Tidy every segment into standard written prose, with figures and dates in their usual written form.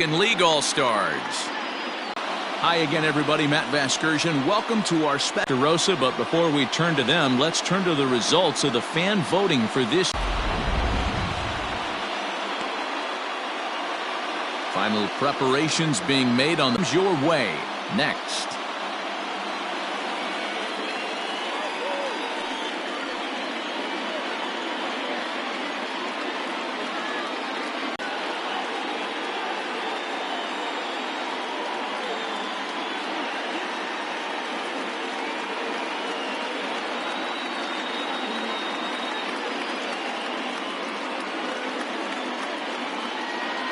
In League All-Stars. Hi again, everybody. Matt Vasgersian. Welcome to our Rosa. But before we turn to them, let's turn to the results of the fan voting for this. Final preparations being made on your way next.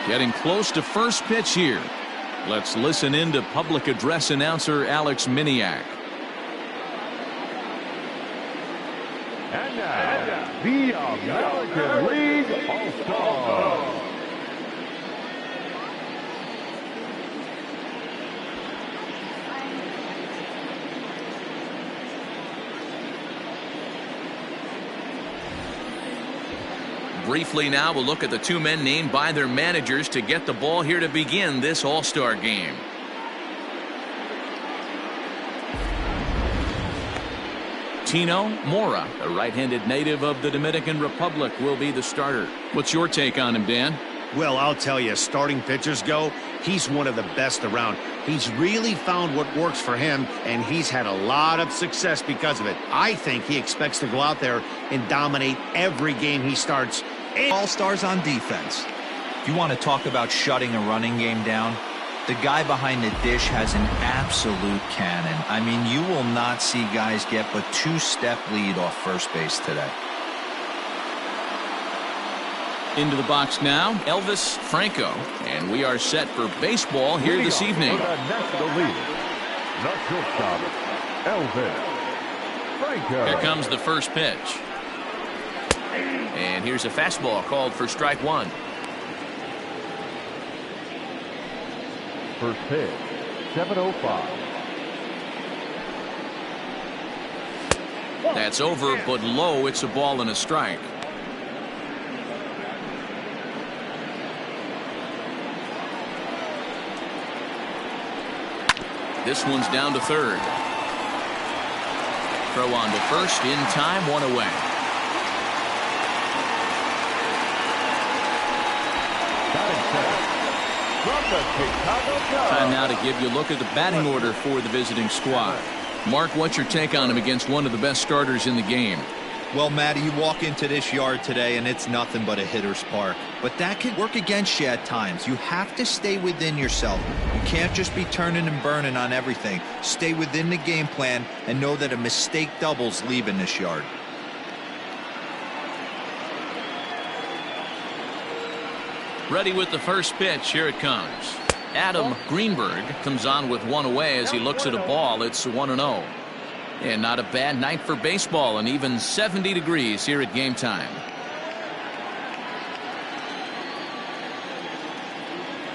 Getting close to first pitch here. Let's listen in to public address announcer Alex Miniak. And now, the American League All-Stars. Briefly now, we'll look at the two men named by their managers to get the ball here to begin this All-Star game. Tino Mora, a right-handed native of the Dominican Republic, will be the starter. What's your take on him, Dan? Well, I'll tell you, starting pitchers go, he's one of the best around. He's really found what works for him, and he's had a lot of success because of it. I think he expects to go out there and dominate every game he starts. All-stars on defense. If you want to talk about shutting a running game down, the guy behind the dish has an absolute cannon. I mean, you will not see guys get but two-step lead off first base today. Into the box now, Elvis Franco, and we are set for baseball here this evening. For the national leader, the shortstop, Elvis Franco. Here comes the first pitch. And here's a fastball called for strike one. First pitch, 7:05. That's over, but low. It's a ball and a strike. This one's down to third. Throw on to first in time, one away. Time now to give you a look at the batting order for the visiting squad. Mark, what's your take on him against one of the best starters in the game? Well, Matty, you walk into this yard today and it's nothing but a hitter's park. But that can work against you at times. You have to stay within yourself. You can't just be turning and burning on everything. Stay within the game plan and know that a mistake doubles leaving this yard. Ready with the first pitch. Here it comes. Adam Greenberg comes on with one away as he looks at a ball. It's 1-0. And not a bad night for baseball, and even 70 degrees here at game time.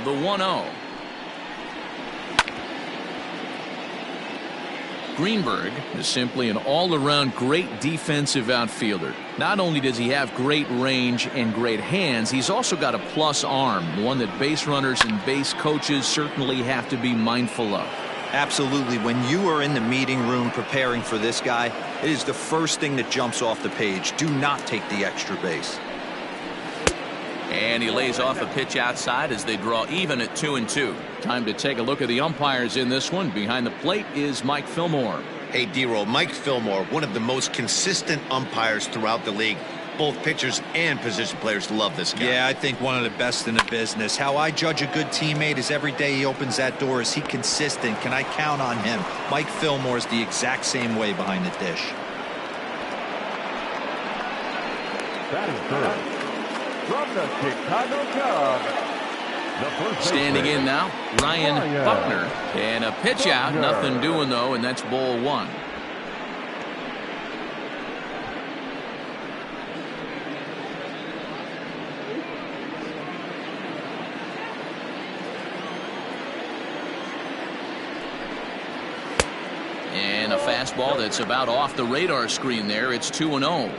The 1-0. Greenberg is simply an all-around great defensive outfielder. Not only does he have great range and great hands, he's also got a plus arm, one that base runners and base coaches certainly have to be mindful of. Absolutely. When you are in the meeting room preparing for this guy, it is the first thing that jumps off the page. Do not take the extra base. And he lays off a pitch outside as they draw even at 2-2. Time to take a look at the umpires in this one. Behind the plate is Mike Fillmore. Hey, D-Roll, Mike Fillmore, one of the most consistent umpires throughout the league. Both pitchers and position players love this guy. Yeah, I think one of the best in the business. How I judge a good teammate is every day he opens that door. Is he consistent? Can I count on him? Mike Fillmore is the exact same way behind the dish. That is good. From the Chicago Cubs, standing in now, Ryan Buckner. And a pitch out, nothing doing though, and that's ball one. And a fastball that's about off the radar screen there. It's 2-0.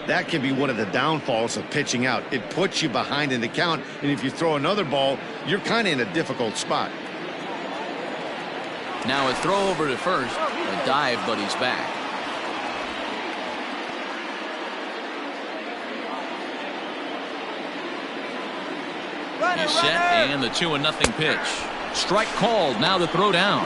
That can be one of the downfalls of pitching out. It puts you behind in the count, and if you throw another ball, you're kind of in a difficult spot. Now a throw over to first. A dive, but he's back. He's set, and the 2-0 pitch. Strike called. Now the throw down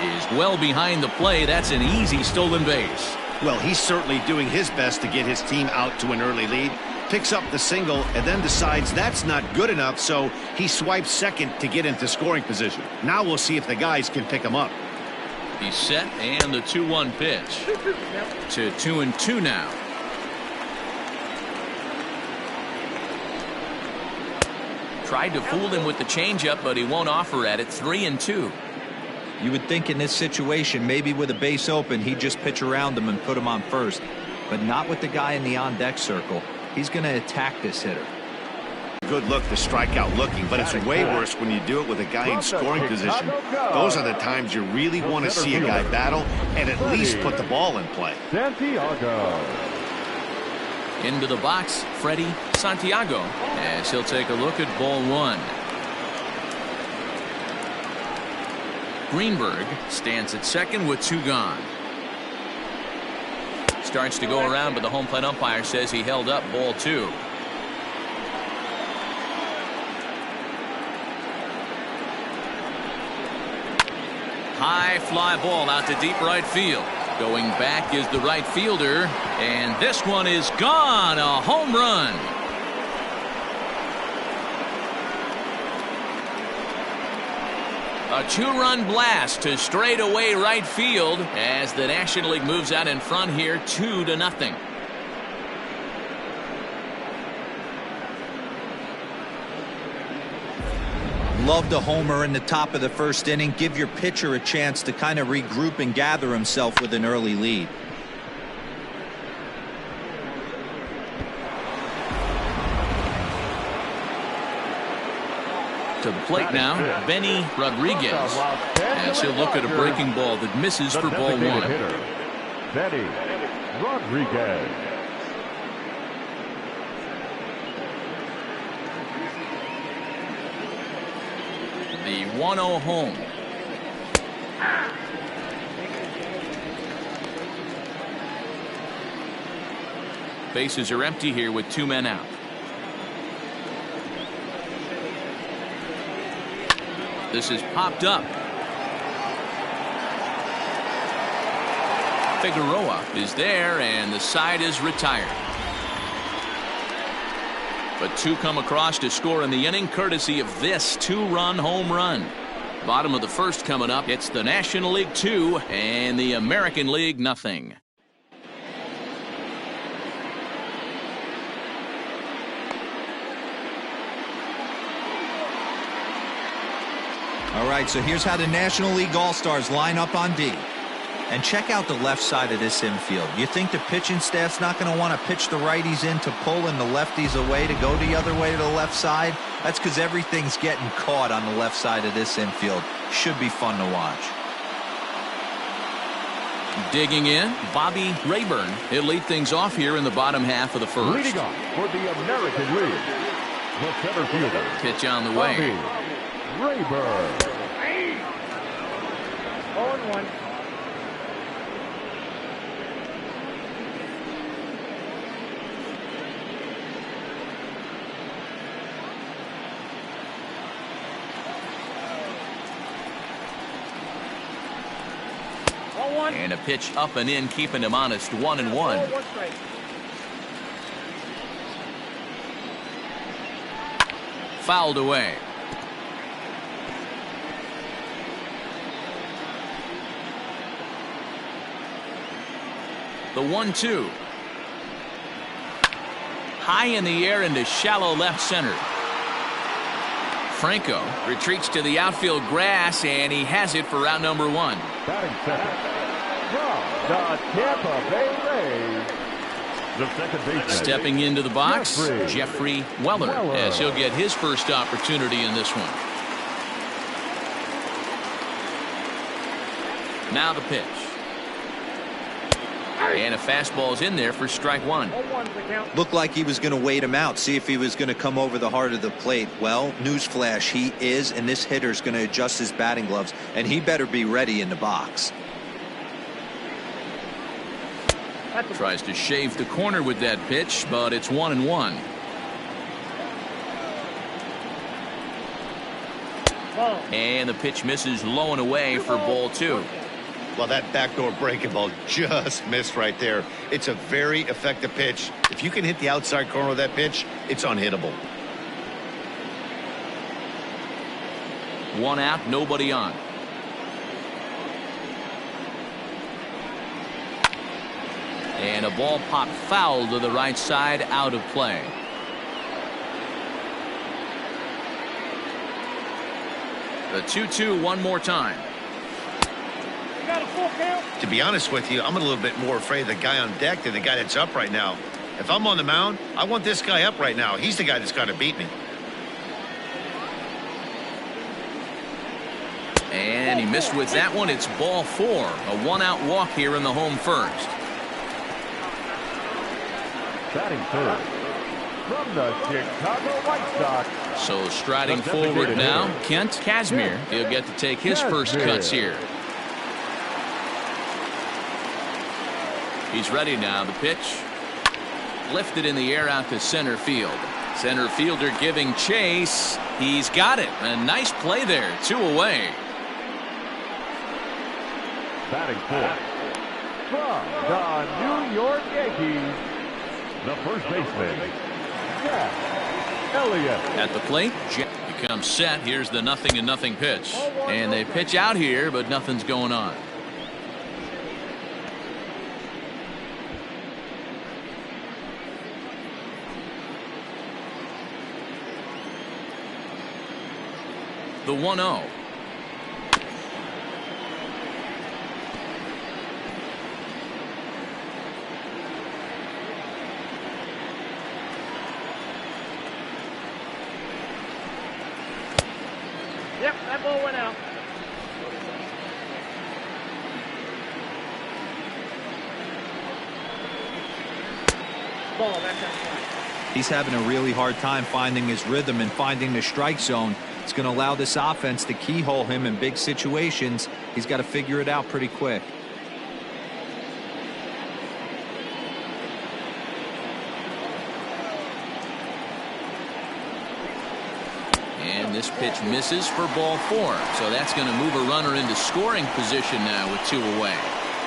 is well behind the play. That's an easy stolen base. Well, he's certainly doing his best to get his team out to an early lead. Picks up the single and then decides that's not good enough, so he swipes second to get into scoring position. Now we'll see if the guys can pick him up. He's set, and the 2-1 pitch. To 2-2 now. Tried to fool him with the changeup, but he won't offer at it. 3-2. You would think in this situation, maybe with a base open, he'd just pitch around him and put him on first. But not with the guy in the on-deck circle. He's going to attack this hitter. Good look to strike out looking, but it's way worse when you do it with a guy in scoring position. Those are the times you really want to see a guy battle and at least put the ball in play. Santiago. Into the box, Freddie Santiago, as he'll take a look at ball one. Greenberg stands at second with 2 gone. Starts to go around, but the home plate umpire says he held up ball 2. High fly ball out to deep right field. Going back is the right fielder, and this one is gone. A home run. A 2-run blast to straightaway right field as the National League moves out in front here 2-0. Love the homer in the top of the first inning. Give your pitcher a chance to kind of regroup and gather himself with an early lead. To the plate now, Benny Rodriguez, as he'll look at a breaking ball that misses for ball 1. Benny Rodriguez. The 1-0 home. Bases are empty here with 2 men out. This is popped up. Figueroa is there, and the side is retired. But 2 come across to score in the inning, courtesy of this 2-run home run. Bottom of the first coming up. It's the National League 2 and the American League 0. All right, so here's how the National League All-Stars line up on D. And check out the left side of this infield. You think the pitching staff's not going to want to pitch the righties in to pull and the lefties away to go the other way to the left side? That's because everything's getting caught on the left side of this infield. Should be fun to watch. Digging in, Bobby Rayburn. He'll lead things off here in the bottom half of the first. Leading off for the American League, the center fielder. Pitch on the way. Bobby Rayburn. 0-1. And a pitch up and in, keeping him honest. 1-1. Fouled away. The 1-2. High in the air into shallow left center. Franco retreats to the outfield grass, and he has it for round number 1. Batting second. From the Tampa Bay Rays, the second baseman. Stepping into the box, Jeffrey Weller, as he'll get his first opportunity in this one. Now the pitch. And a fastball is in there for strike one. Looked like he was going to wait him out, see if he was going to come over the heart of the plate. Well, newsflash, he is, and this hitter's going to adjust his batting gloves, and he better be ready in the box. Tries to shave the corner with that pitch, but it's 1-1. And the pitch misses low and away for ball two. Well, that backdoor breaking ball just missed right there. It's a very effective pitch. If you can hit the outside corner of that pitch, it's unhittable. One out, nobody on. And a ball popped foul to the right side, out of play. The 2-2 one more time. To be honest with you, I'm a little bit more afraid of the guy on deck than the guy that's up right now. If I'm on the mound, I want this guy up right now. He's the guy that's got to beat me. And he missed with that one. It's ball four. A one-out walk here in the home first. Batting third, from the Chicago White Sox. So striding forward now, Kent Kazmir. He'll get to take his first cuts here. He's ready now. The pitch lifted in the air out to center field. Center fielder giving chase. He's got it. A nice play there. 2 away. Batting fourth, from the New York Yankees, the first baseman, Jack Elliott. At the plate, Jack becomes set. Here's the 0-0 pitch. And they pitch out here, but nothing's going on. The 1-0. Yep, that ball went out. Ball back outside. He's having a really hard time finding his rhythm and finding the strike zone. It's going to allow this offense to keyhole him in big situations. He's got to figure it out pretty quick. And this pitch misses for ball four. So that's going to move a runner into scoring position now with 2 away.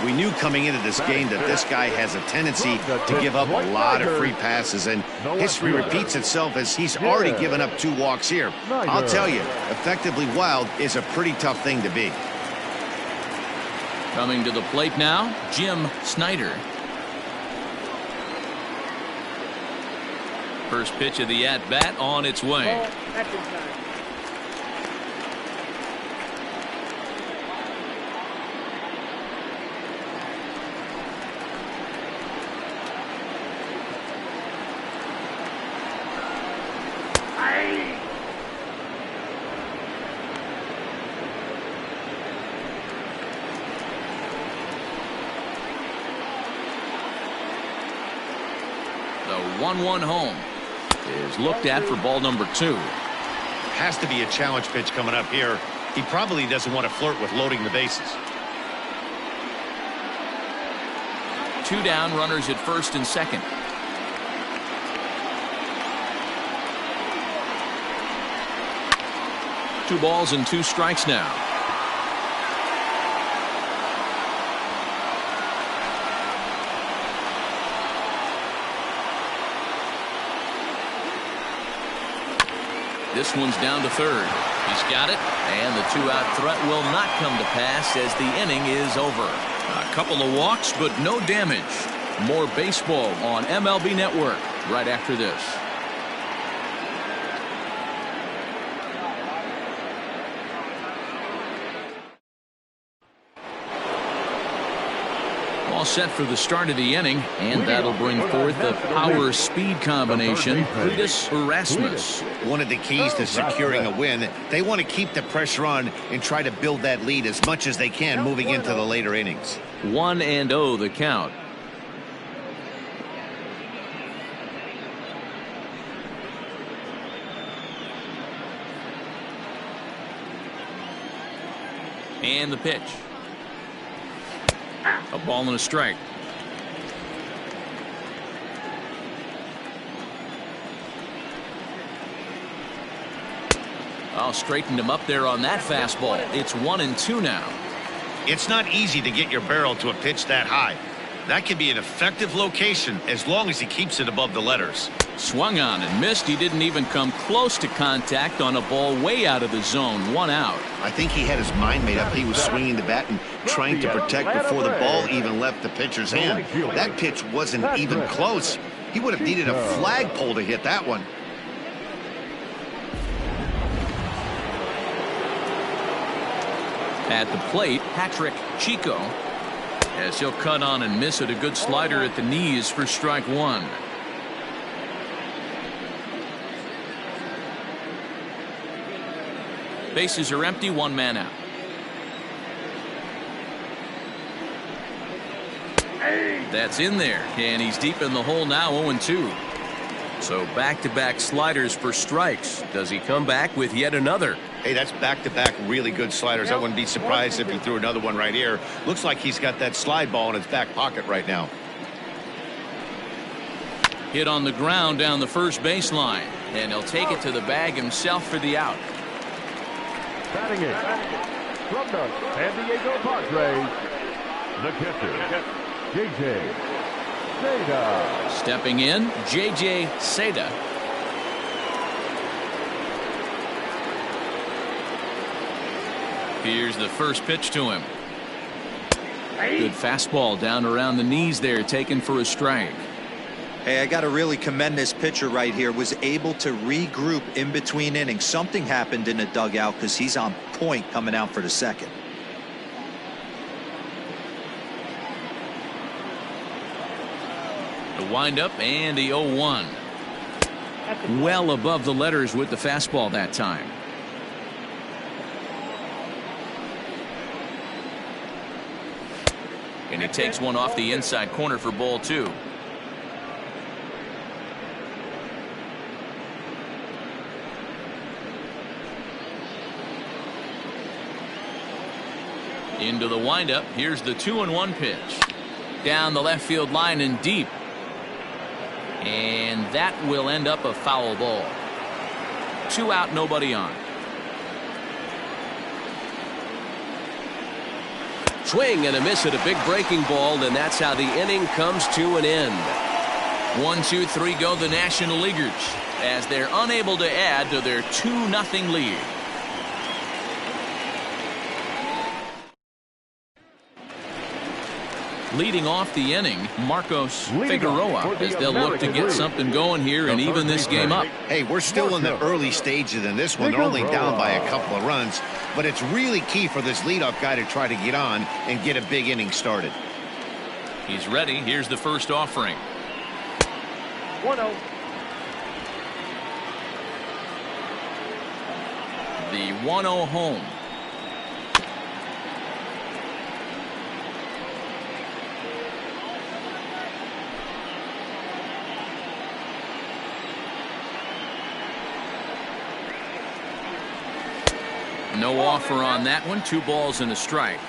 We knew coming into this game that this guy has a tendency to give up a lot of free passes, and history repeats itself as he's already given up 2 walks here. I'll tell you, effectively wild is a pretty tough thing to be. Coming to the plate now, Jim Snyder. First pitch of the at-bat on its way. Ball, that's inside. The 1-1 home is looked at for ball number 2. Has to be a challenge pitch coming up here. He probably doesn't want to flirt with loading the bases. 2 down, runners at first and second. Two balls and 2 strikes now. This one's down to third. He's got it, and the 2-out threat will not come to pass as the inning is over. A couple of walks, but no damage. More baseball on MLB Network right after this. All set for the start of the inning, and that'll bring forth the power-speed combination. Cletus Erasmus. One of the keys to securing a win, they want to keep the pressure on and try to build that lead as much as they can moving into the later innings. 1-0 the count. And the pitch. A ball and a strike. Oh, straightened him up there on that fastball. It's 1-2 now. It's not easy to get your barrel to a pitch that high. That can be an effective location as long as he keeps it above the letters. Swung on and missed. He didn't even come close to contact on a ball way out of the zone. 1 out. I think he had his mind made up. He was swinging the bat and trying to protect before the ball even left the pitcher's hand. That pitch wasn't even close. He would have needed a flagpole to hit that one. At the plate, Patrick Chico, as he'll cut on and miss it. A good slider at the knees for strike 1. Bases are empty, 1 man out. That's in there, and he's deep in the hole now. 0-2. So back-to-back sliders for strikes. Does he come back with yet another? Hey, that's back-to-back really good sliders. I wouldn't be surprised if he threw another one right here. Looks like he's got that slide ball in his back pocket right now. Hit on the ground down the first baseline, and he'll take it to the bag himself for the out. Batting it from the San Diego Padres, the catcher, J.J. Seda. Stepping in, J.J. Seda. Here's the first pitch to him. Good fastball down around the knees there, taken for a strike. Hey, I got to really commend this pitcher right here. Was able to regroup in between innings. Something happened in the dugout because he's on point coming out for the second. The windup and the 0-1. Well above the letters with the fastball that time. And he takes one off the inside corner for ball 2. Into the windup. Here's the 2-1 pitch. Down the left field line and deep. And that will end up a foul ball. 2 out, nobody on. Swing and a miss at a big breaking ball, and that's how the inning comes to an end. 1, 2, 3 go the National Leaguers as they're unable to add to their 2-0 lead. Leading off the inning, Marcos Figueroa, as they'll look to get something going here and even this game up. Hey, we're still in the early stages in this one. They're only down by a couple of runs, but it's really key for this leadoff guy to try to get on and get a big inning started. He's ready. Here's the first offering. 1-0. The 1-0 home. No offer on that one. 2 balls and a strike.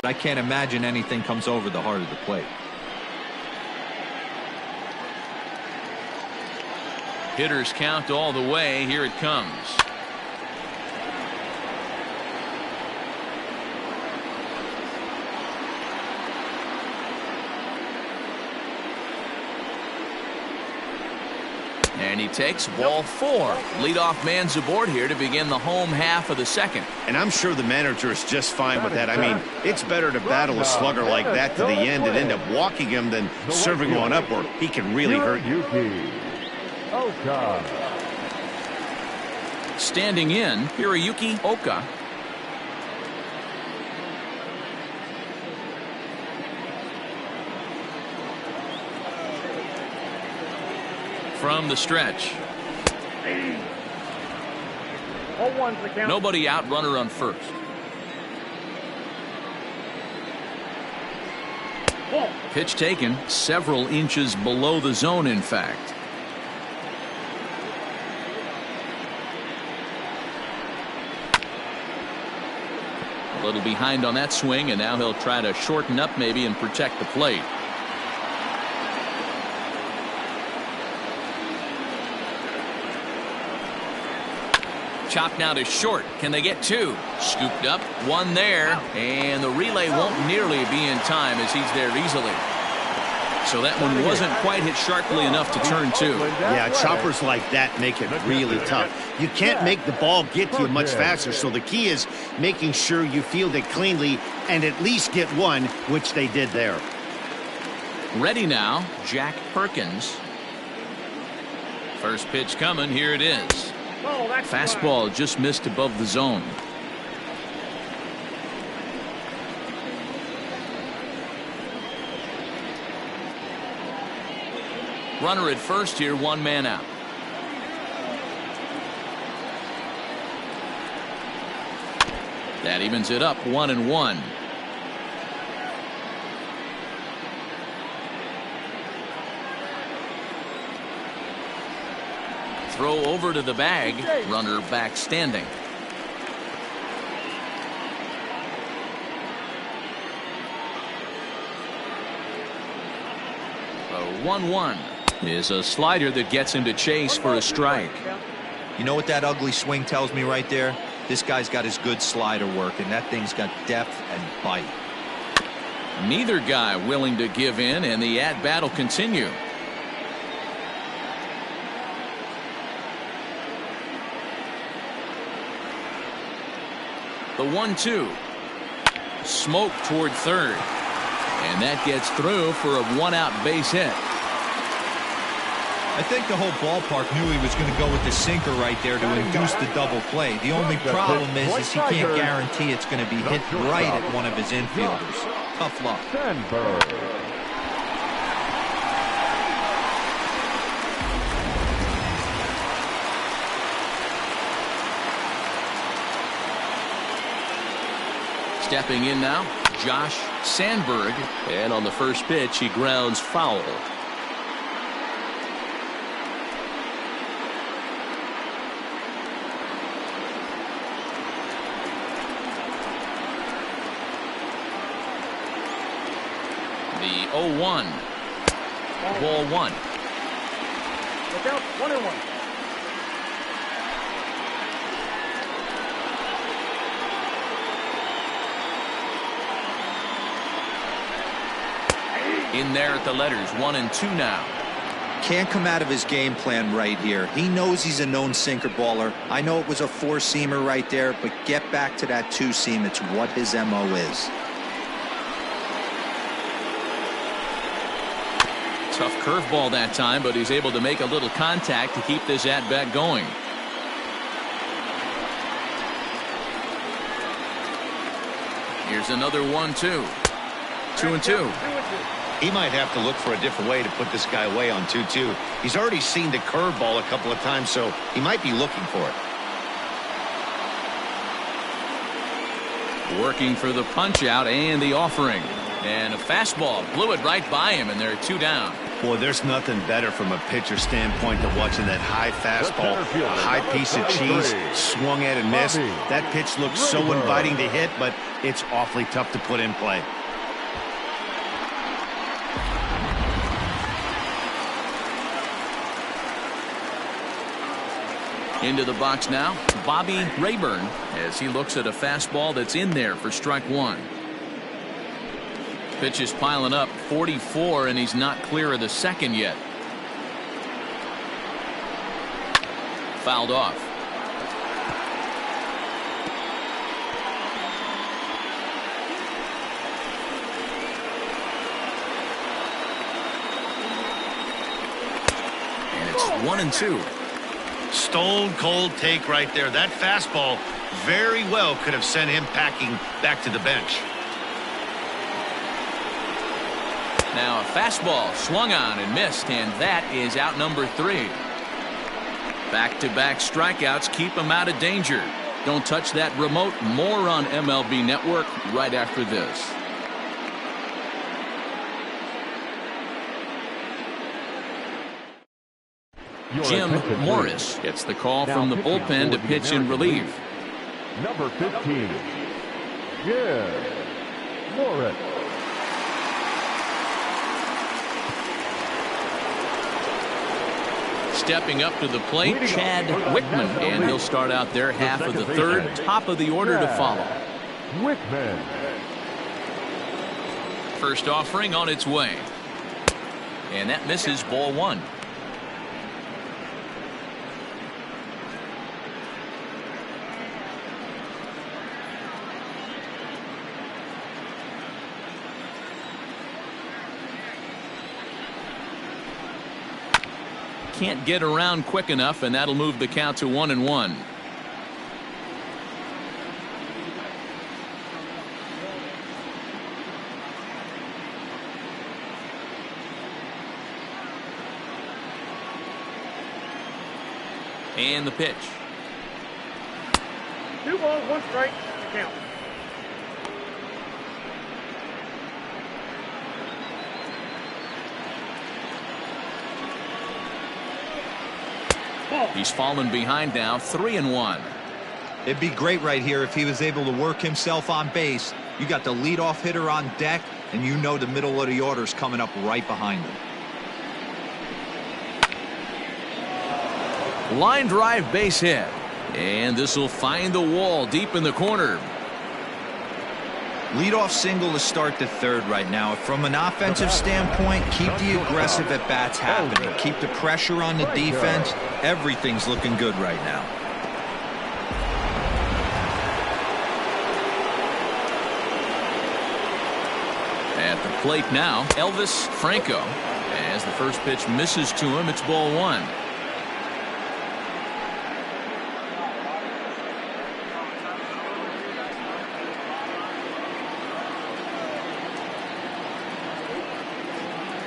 I can't imagine anything comes over the heart of the plate. Hitters count all the way. Here it comes. And he takes ball 4. Leadoff man's aboard here to begin the home half of the second. And I'm sure the manager is just fine with that. I mean, it's better to battle a slugger like that to the end and end up walking him than serving one up where he can really hurt you. Standing in, Hiroyuki Oka. From the stretch. 0-1's the count. Nobody out, runner on first. Ball. Pitch taken several inches below the zone, in fact. A little behind on that swing, and now he'll try to shorten up maybe and protect the plate. Chopped now to short. Can they get two? Scooped up, one there, and the relay won't nearly be in time as he's there easily. So that one wasn't quite hit sharply enough to turn two. Yeah, choppers like that make it really tough. You can't make the ball get to you much faster, so the key is making sure you field it cleanly and at least get one, which they did there. Ready now, Jack Perkins. First pitch coming, here it is. Fastball just missed above the zone. Runner at first here, one man out. That evens it up, 1-1. Throw over to the bag, runner back standing. A 1-1 is a slider that gets him to chase for a strike. You know what that ugly swing tells me right there? This guy's got his good slider work, and that thing's got depth and bite. Neither guy willing to give in, and the at-bat will continue. The 1-2. Smoke toward third. And that gets through for a one-out base hit. I think the whole ballpark knew he was going to go with the sinker right there to induce the double play. The only problem is he can't guarantee it's going to be hit right at one of his infielders. Tough luck. Stepping in now, Josh Sandberg. And on the first pitch, he grounds foul. The 0-1. Ball one. Look out, 1-1. In there at the letters, 1-2 now. Can't come out of his game plan right here. He knows he's a known sinker baller. I know it was a four-seamer right there, but get back to that two-seam. It's what his MO is. Tough curveball that time, but he's able to make a little contact to keep this at-bat going. Here's another 1-2. 2-2. He might have to look for a different way to put this guy away on 2-2. He's already seen the curveball a couple of times, so he might be looking for it. Working for the punch out and the offering. And a fastball blew it right by him, and they're two down. Boy, there's nothing better from a pitcher standpoint than watching that high fastball, a high piece of cheese, swung at and missed. That pitch looks so inviting to hit, but it's awfully tough to put in play. Into the box now, Bobby Rayburn, as he looks at a fastball that's in there for strike one. Pitch is piling up, 44, and he's not clear of the second yet. Fouled off. And it's 1-2. Stone cold take right there. That fastball very well could have sent him packing back to the bench. Now a fastball swung on and missed, and that is out number 3. Back-to-back strikeouts keep him out of danger. Don't touch that remote. More on MLB Network right after this. Jim Morris gets the call from the bullpen to pitch in relief. Number 15. Jim Morris. Stepping up to the plate, Chad Wickman, and he'll start out their half of the third. Top of the order to follow. Wickman. First offering on its way. And that misses, ball one. Can't get around quick enough, and that'll move the count to 1-1. And the pitch. 2 balls, 1 strike. Count. He's fallen behind now, 3-1. It'd be great right here if he was able to work himself on base. You got the leadoff hitter on deck, and you know the middle of the order's coming up right behind him. Line drive, base hit. And this will find the wall deep in the corner. Leadoff single to start the third right now. From an offensive standpoint, keep the aggressive at-bats happening. Keep the pressure on the defense. Everything's looking good right now. At the plate now, Elvis Franco. As the first pitch misses to him, it's ball one.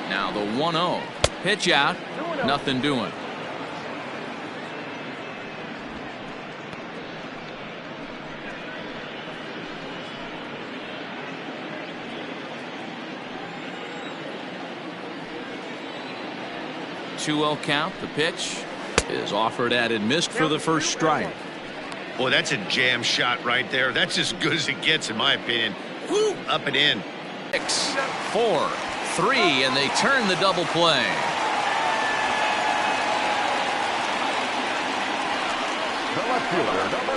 Now the 1-0. Pitch out. Nothing doing. Two-0 count. The pitch is offered at and missed for the first strike. Boy, that's a jam shot right there. That's as good as it gets, in my opinion. Woo! Up and in. 6, 4, 3, and they turn the double play.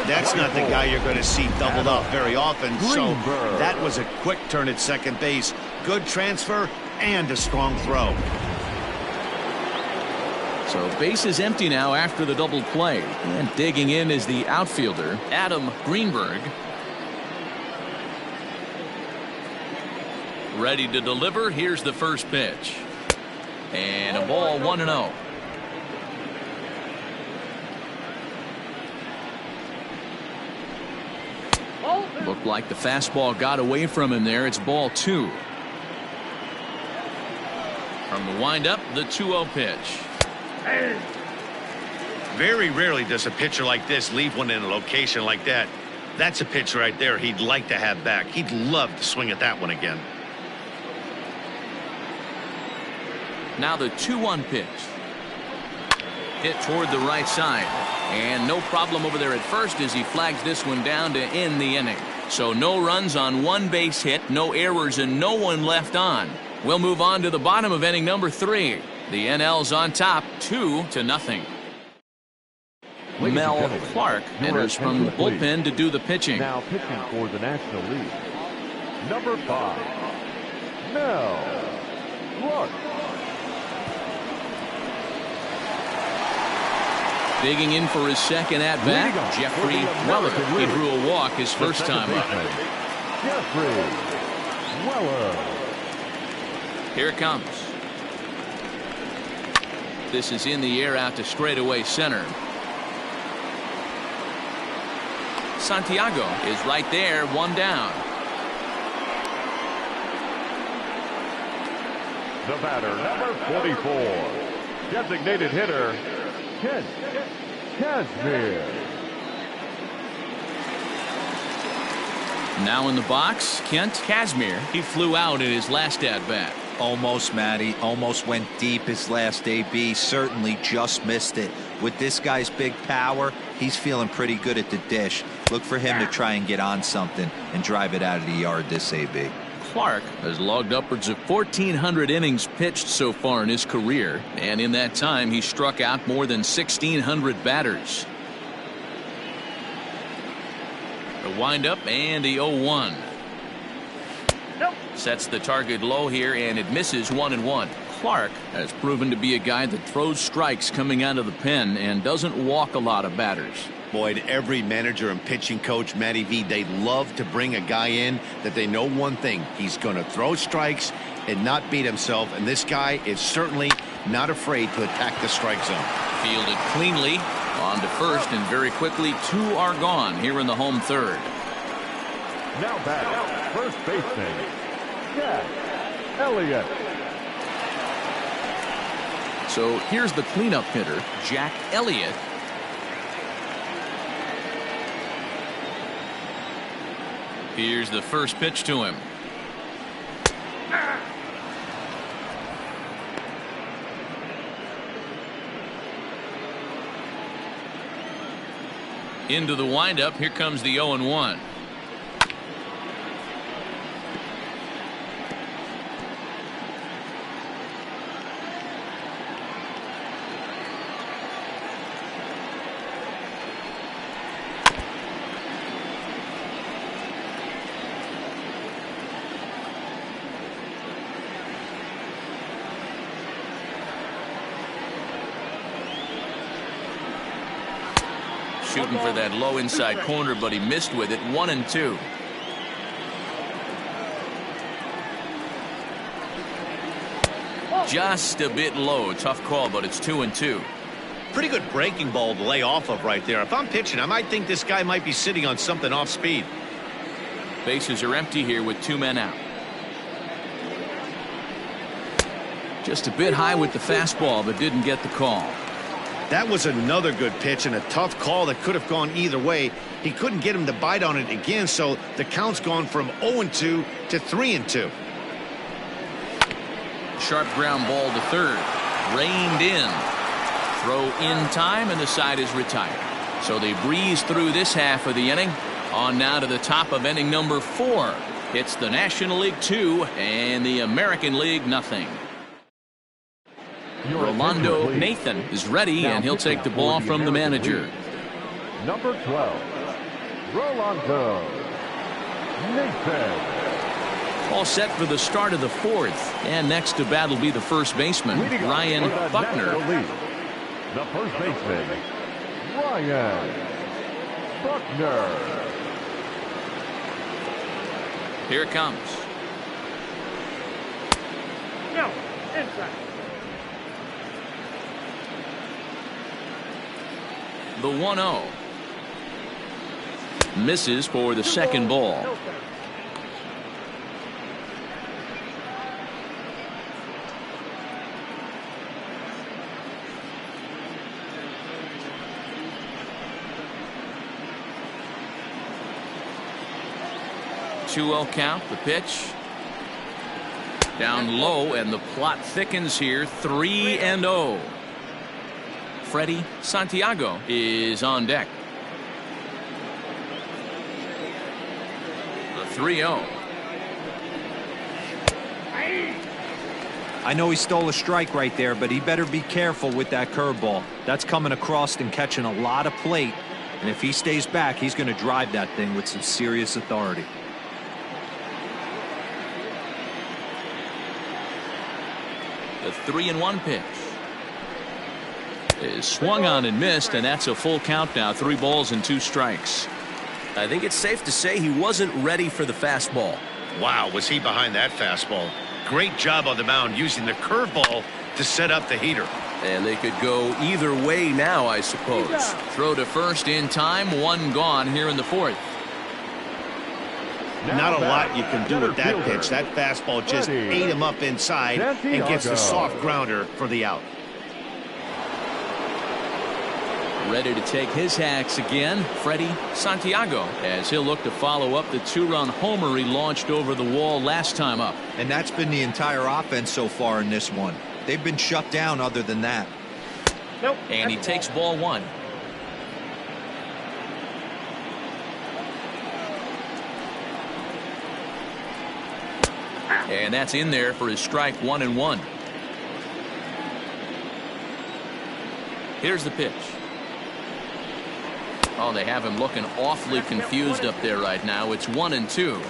That's not the guy you're going to see doubled up very often. So that was a quick turn at second base. Good transfer and a strong throw. So base is empty now after the double play. And digging in is the outfielder, Adam Greenberg. Ready to deliver. Here's the first pitch. And a ball, 1-0. Looked like the fastball got away from him there. It's ball 2. From the windup, the 2-0 pitch. Very rarely does a pitcher like this leave one in a location like that. That's a pitch right there he'd like to have back. He'd love to swing at that one again. Now the 2-1 pitch. Hit toward the right side. And no problem over there at first as he flags this one down to end the inning. So no runs on one base hit, no errors, and no one left on. We'll move on to the bottom of inning number 3. The NL's on top, 2-0. Mel Clark enters from the bullpen to do the pitching. Now pitching for the National League, number 5, Mel Clark. Digging in for his second at-bat, Jeffrey Weller. He drew a walk his first time up. Jeffrey Weller. Here it comes. This is in the air out to straightaway center. Santiago is right there, one down. The batter, number 44, designated hitter, Kent Kazmir. Now in the box, Kent Kazmir. He flew out in his last at-bat. Almost, Matty. Almost went deep his last AB. Certainly just missed it. With this guy's big power, he's feeling pretty good at the dish. Look for him to try and get on something and drive it out of the yard this AB. Clark has logged upwards of 1,400 innings pitched so far in his career, and in that time he struck out more than 1,600 batters. The windup and the 0-1. Nope. Sets the target low here, and it misses 1-1. Clark has proven to be a guy that throws strikes coming out of the pen and doesn't walk a lot of batters. Boyd, every manager and pitching coach, Matty V, they love to bring a guy in that they know one thing. He's going to throw strikes and not beat himself, and this guy is certainly not afraid to attack the strike zone. Fielded cleanly on to first, and very quickly 2 are gone here in the home third. Now back, first baseman, Jack Elliott. So here's the cleanup hitter, Jack Elliott. Here's the first pitch to him. Into the windup. Here comes the 0-1. Shooting for that low inside corner, but he missed with it. 1-2. Just a bit low. Tough call, but it's 2-2. Pretty good breaking ball to lay off of right there. If I'm pitching, I might think this guy might be sitting on something off speed. Bases are empty here with 2 men out. Just a bit high with the fastball, but didn't get the call. That was another good pitch and a tough call that could have gone either way. He couldn't get him to bite on it again, so the count's gone from 0-2 to 3-2. Sharp ground ball to third. Reined in. Throw in time, and the side is retired. So they breeze through this half of the inning. On now to the top of inning number 4. It's the National League 2 and the American League nothing. Rolando Nathan is ready, and he'll take the ball from the manager. Number 12, Rolando Nathan. All set for the start of the 4th, and next to bat will be the first baseman, Ryan Buckner. The first baseman, Ryan Buckner. Here it comes. No, inside. The 1-0. Misses for the second ball. No, 2-0 count. The pitch. Down low, and the plot thickens here. 3-0. Freddie Santiago is on deck. The 3-0. I know he stole a strike right there, but he better be careful with that curveball. That's coming across and catching a lot of plate. And if he stays back, he's going to drive that thing with some serious authority. The 3-1 pitch is swung on and missed, and that's a full count now. 3 balls and 2 strikes. I think it's safe to say he wasn't ready for the fastball. Wow, was he behind that fastball. Great job on the mound using the curveball to set up the heater. And they could go either way now, I suppose. Throw to first in time. 1 gone here in the 4th. Not a lot you can do with that pitch. That fastball just ate him up inside and gets the soft grounder for the out. Ready to take his hacks again, Freddie Santiago, as he'll look to follow up the 2-run homer he launched over the wall last time up. And that's been the entire offense so far in this one. They've been shut down other than that. Nope. And he takes ball one. And that's in there for his strike 1-1. Here's the pitch. Oh, they have him looking awfully confused up there right now. It's 1-2.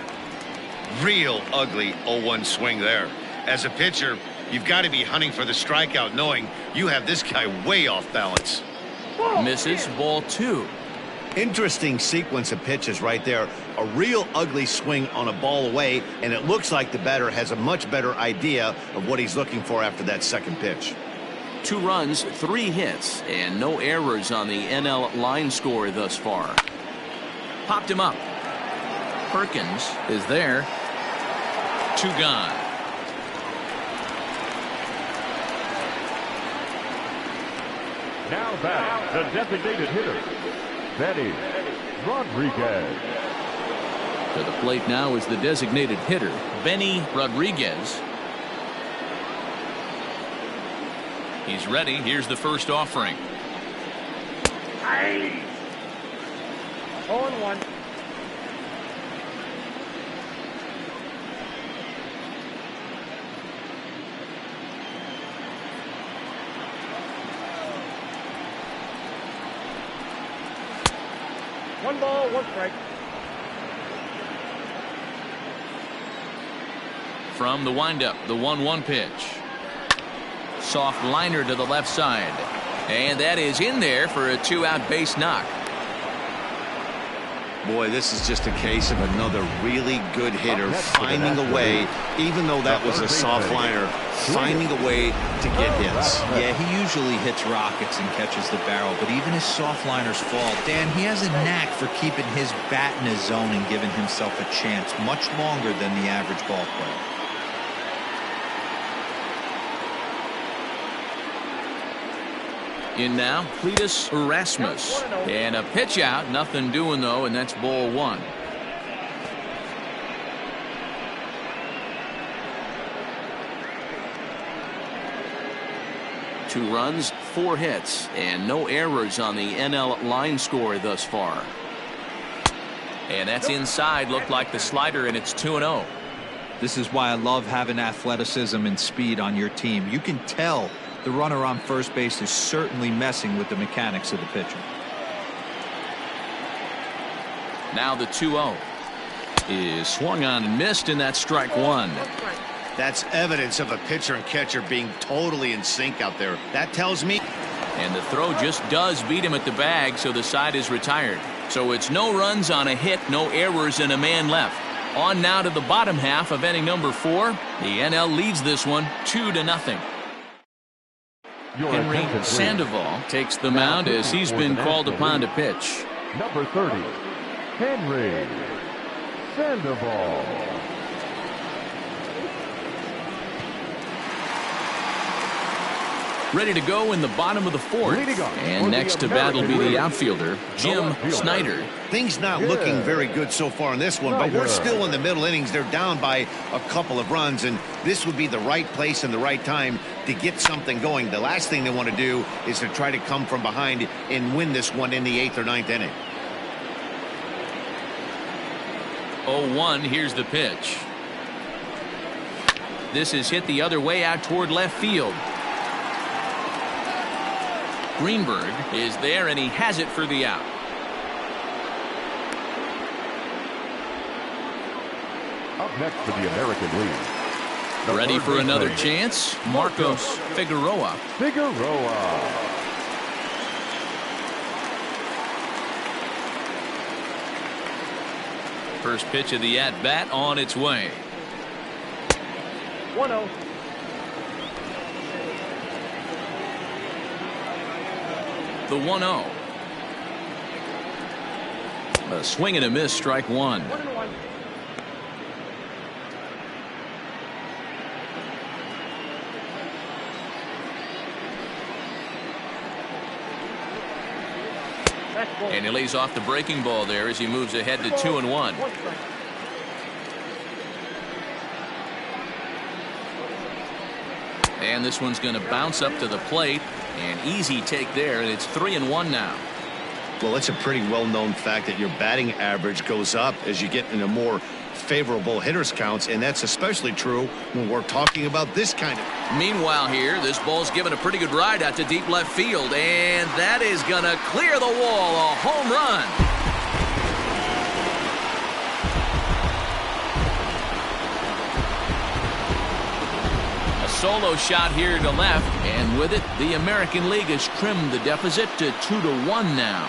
Real ugly 0-1 swing there. As a pitcher, you've got to be hunting for the strikeout, knowing you have this guy way off balance. Misses, ball two. Interesting sequence of pitches right there. A real ugly swing on a ball away, and it looks like the batter has a much better idea of what he's looking for after that second pitch. 2 runs, 3 hits, and no errors on the NL line score thus far. Popped him up. Perkins is there. 2 gone. Now back, the designated hitter, Benny Rodriguez. To the plate now is the designated hitter, Benny Rodriguez. He's ready. Here's the first offering. 0-1. One ball, 1 strike. From the windup, the 1-1 pitch. Soft liner to the left side. And that is in there for a 2-out base knock. Boy, this is just a case of another really good hitter finding a way, even though that was a soft liner, finding a way to get hits. Yeah, he usually hits rockets and catches the barrel, but even his soft liners fall. Dan, he has a knack for keeping his bat in his zone and giving himself a chance much longer than the average ball player. In now, Cletus Erasmus. And a pitch out. Nothing doing, though, and that's ball 1. Two runs, 4 hits, and no errors on the NL line score thus far. And that's inside. Looked like the slider, and it's 2-0. This is why I love having athleticism and speed on your team. You can tell the runner on first base is certainly messing with the mechanics of the pitcher. Now the 2-0 is swung on and missed, and that's strike 1. That's evidence of a pitcher and catcher being totally in sync out there. That tells me. And the throw just does beat him at the bag, so the side is retired. So it's no runs on a hit, no errors, and a man left. On now to the bottom half of inning number 4. The NL leads this one 2-0. Henry Sandoval takes the mound as he's been called upon to pitch. Number 30, Henry Sandoval. Ready to go in the bottom of the 4th. And next to bat will be the outfielder, Jim Snyder. Things not looking very good so far in this one, but we're still in the middle innings. They're down by a couple of runs, and this would be the right place and the right time to get something going. The last thing they want to do is to try to come from behind and win this one in the 8th or 9th inning. 0-1, here's the pitch. This is hit the other way out toward left field. Greenberg is there, and he has it for the out. Up next for the American League. Ready for another chance? Marcos Figueroa. First pitch of the at-bat on its way. 1-0. The 1-0. A swing and a miss, strike 1. 1-1. And he lays off the breaking ball there as he moves ahead to 2-1. And this one's going to bounce up to the plate. An easy take there, and it's 3-1 now. Well, it's a pretty well-known fact that your batting average goes up as you get into more favorable hitters counts, and that's especially true when we're talking about this kind of. Meanwhile here, this ball's given a pretty good ride out to deep left field, and that is going to clear the wall. A home run. A solo shot here to left, and with it, the American League has trimmed the deficit to 2-1 now.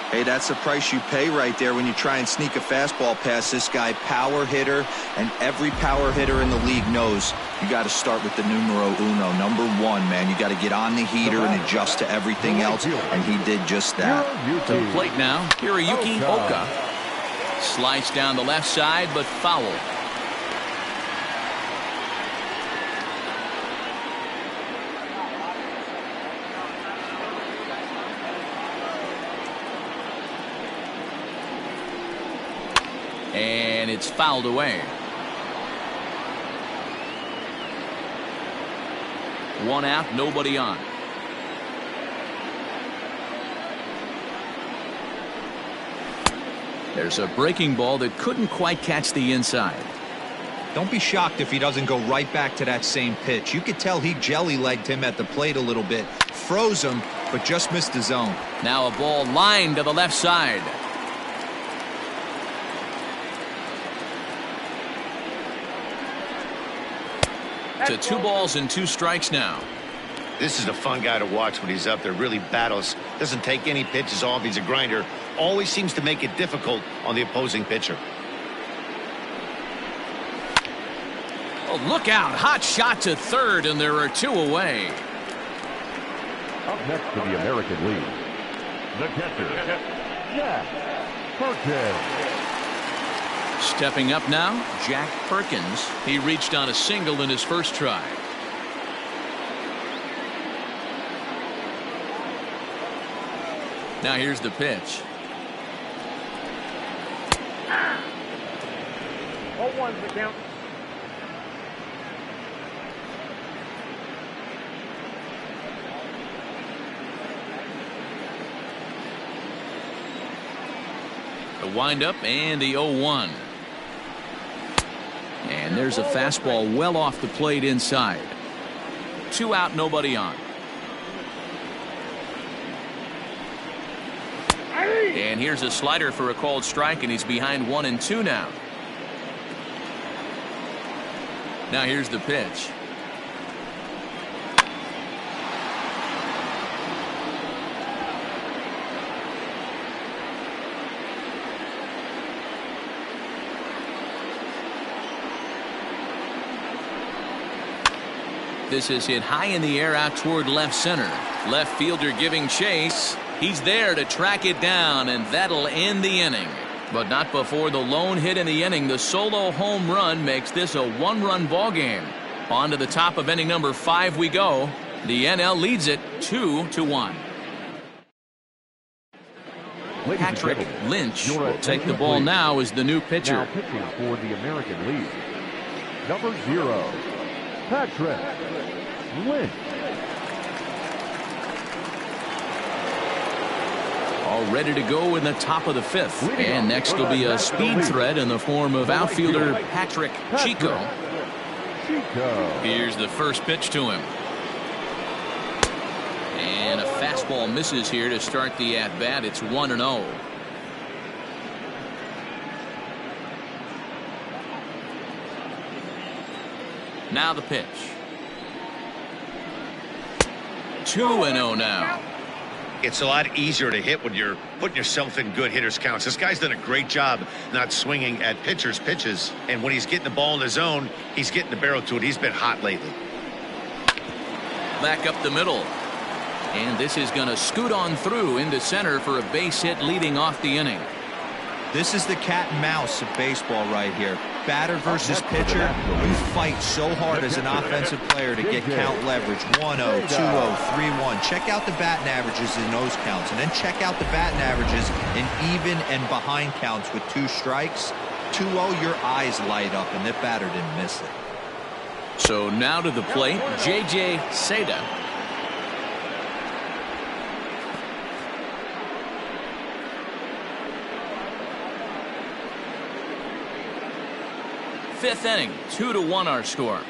Hey, that's the price you pay right there when you try and sneak a fastball past this guy. Power hitter, and every power hitter in the league knows you got to start with the numero uno, number one, man. You got to get on the heater and adjust to everything else, and he did just that. To the plate now, Hiroyuki Oka. Slice down the left side, but foul. And it's fouled away. One out, nobody on. There's a breaking ball that couldn't quite catch the inside. Don't be shocked if he doesn't go right back to that same pitch. You could tell he jelly-legged him at the plate a little bit. Froze him, but just missed the zone. Now a ball lined to the left side. To 2 balls and 2 strikes now. This is a fun guy to watch when he's up there. Really battles. Doesn't take any pitches off. He's a grinder. Always seems to make it difficult on the opposing pitcher. Oh, look out. Hot shot to third, and there are 2 away. Up next to the American League, the catcher, Jack Perkins. Stepping up now, Jack Perkins. He reached on a single in his first try. Now here's the pitch. 0-1's the count. The windup and the 0-1. And there's a fastball well off the plate inside. 2 out, nobody on. And here's a slider for a called strike, and he's behind 1-2 now. Now here's the pitch. This is hit high in the air out toward left center. Left fielder giving chase. He's there to track it down, and that'll end the inning. But not before the lone hit in the inning. The solo home run makes this a 1-run ball game. On to the top of inning number 5 we go. The NL leads it 2-1. Patrick Lynch will take the ball now as the new pitcher. Now pitching for the American League, number 0, Patrick Lynch. All ready to go in the top of the 5th. And next will be a speed threat in the form of outfielder Patrick Chico. Here's the first pitch to him. And a fastball misses here to start the at-bat. It's 1-0. Now the pitch. 2-0 now. It's a lot easier to hit when you're putting yourself in good hitters counts. This guy's done a great job not swinging at pitchers' pitches. And when he's getting the ball in the zone, he's getting the barrel to it. He's been hot lately. Back up the middle. And this is going to scoot on through into center for a base hit leading off the inning. This is the cat and mouse of baseball right here. Batter versus pitcher. You fight so hard as an offensive player to get count leverage. 1-0, 2-0, 3-1. Check out the batting averages in those counts, and then check out the batting averages in even and behind counts with 2 strikes. 2-0, your eyes light up, and that batter didn't miss it. So now to the plate, J.J. Seda. Fifth inning, 2-1 our score.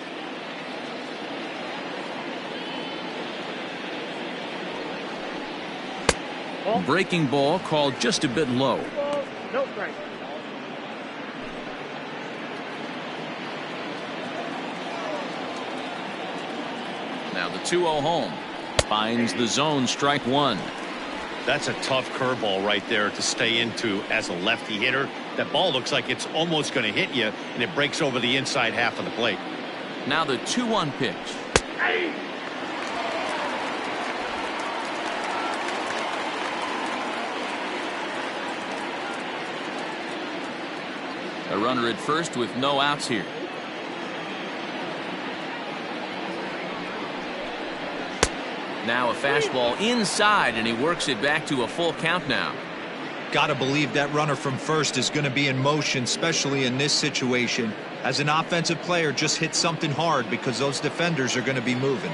Breaking ball called just a bit low. No strike. Now the 2-0 home. Finds the zone, strike one. That's a tough curveball right there to stay into as a lefty hitter. That ball looks like it's almost going to hit you, and it breaks over the inside half of the plate. Now the 2-1 pitch. A runner at first with no outs here. Now a fastball inside, and he works it back to a full count now. Gotta believe that runner from first is going to be in motion, especially in this situation. As an offensive player, just hit something hard because those defenders are going to be moving.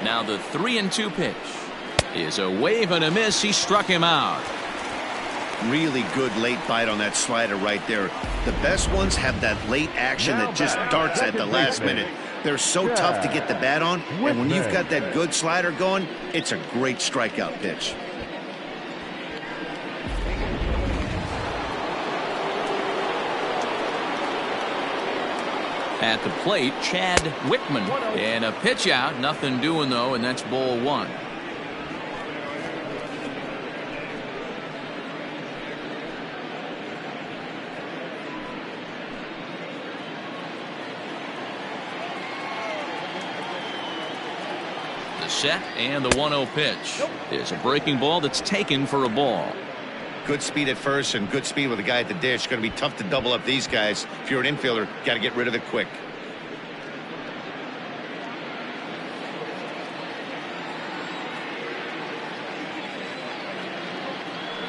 Now the 3-2 pitch is a wave and a miss. He struck him out. Really good late bite on that slider right there. The best ones have that late action that just darts at the last minute. They're so tough to get the bat on, and when you've got that good slider going, it's a great strikeout pitch. At the plate, Chad Wickman. And a pitch out. Nothing doing, though, and that's ball one. The set and the 1-0 pitch is a breaking ball that's taken for a ball. Good speed at first and good speed with a guy at the dish. Going to be tough to double up these guys. If you're an infielder, got to get rid of it quick.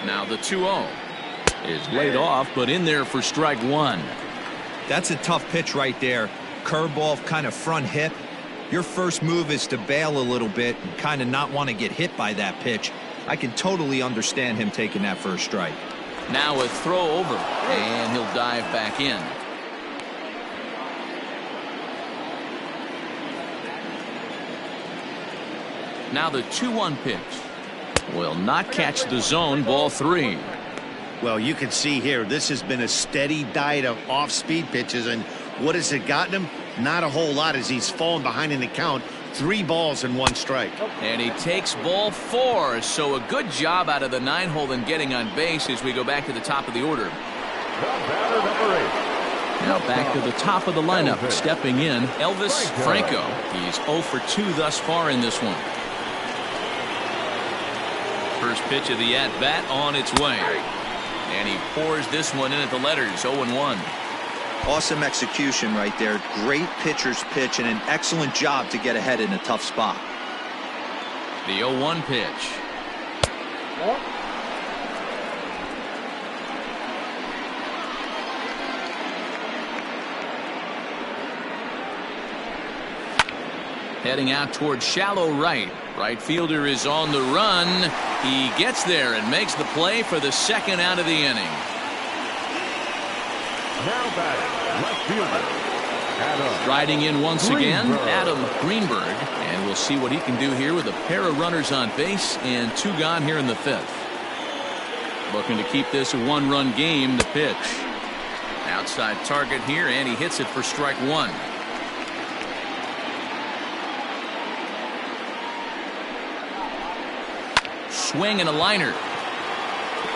Now the 2-0 is laid off, but in there for strike one. That's a tough pitch right there. Curveball, kind of front hip. Your first move is to bail a little bit and kind of not want to get hit by that pitch. I can totally understand him taking that first strike. Now a throw over, and he'll dive back in. Now the 2-1 pitch will not catch the zone, ball three. Well, you can see here, this has been a steady diet of off-speed pitches, and what has it gotten him? Not a whole lot as he's fallen behind in the count. 3 balls and 1 strike. And he takes ball 4, so a good job out of the 9-hole in getting on base as we go back to the top of the order. Batter number 8. Now back to the top of the lineup, stepping in, Elvis Franco. He's 0 for 2 thus far in this one. First pitch of the at-bat on its way. And he pours this one in at the letters, 0-1. Awesome execution right there. Great pitcher's pitch and an excellent job to get ahead in a tough spot. The 0-1 pitch. Heading out towards shallow right. Right fielder is on the run. He gets there and makes the play for the second out of the inning. Now batting, left fielder, Adam. Riding in once again, Adam Greenberg. And we'll see what he can do here with a pair of runners on base and 2 gone here in the 5th. Looking to keep this a 1-run game. The pitch. Outside target here, and he hits it for strike 1. Swing and a liner.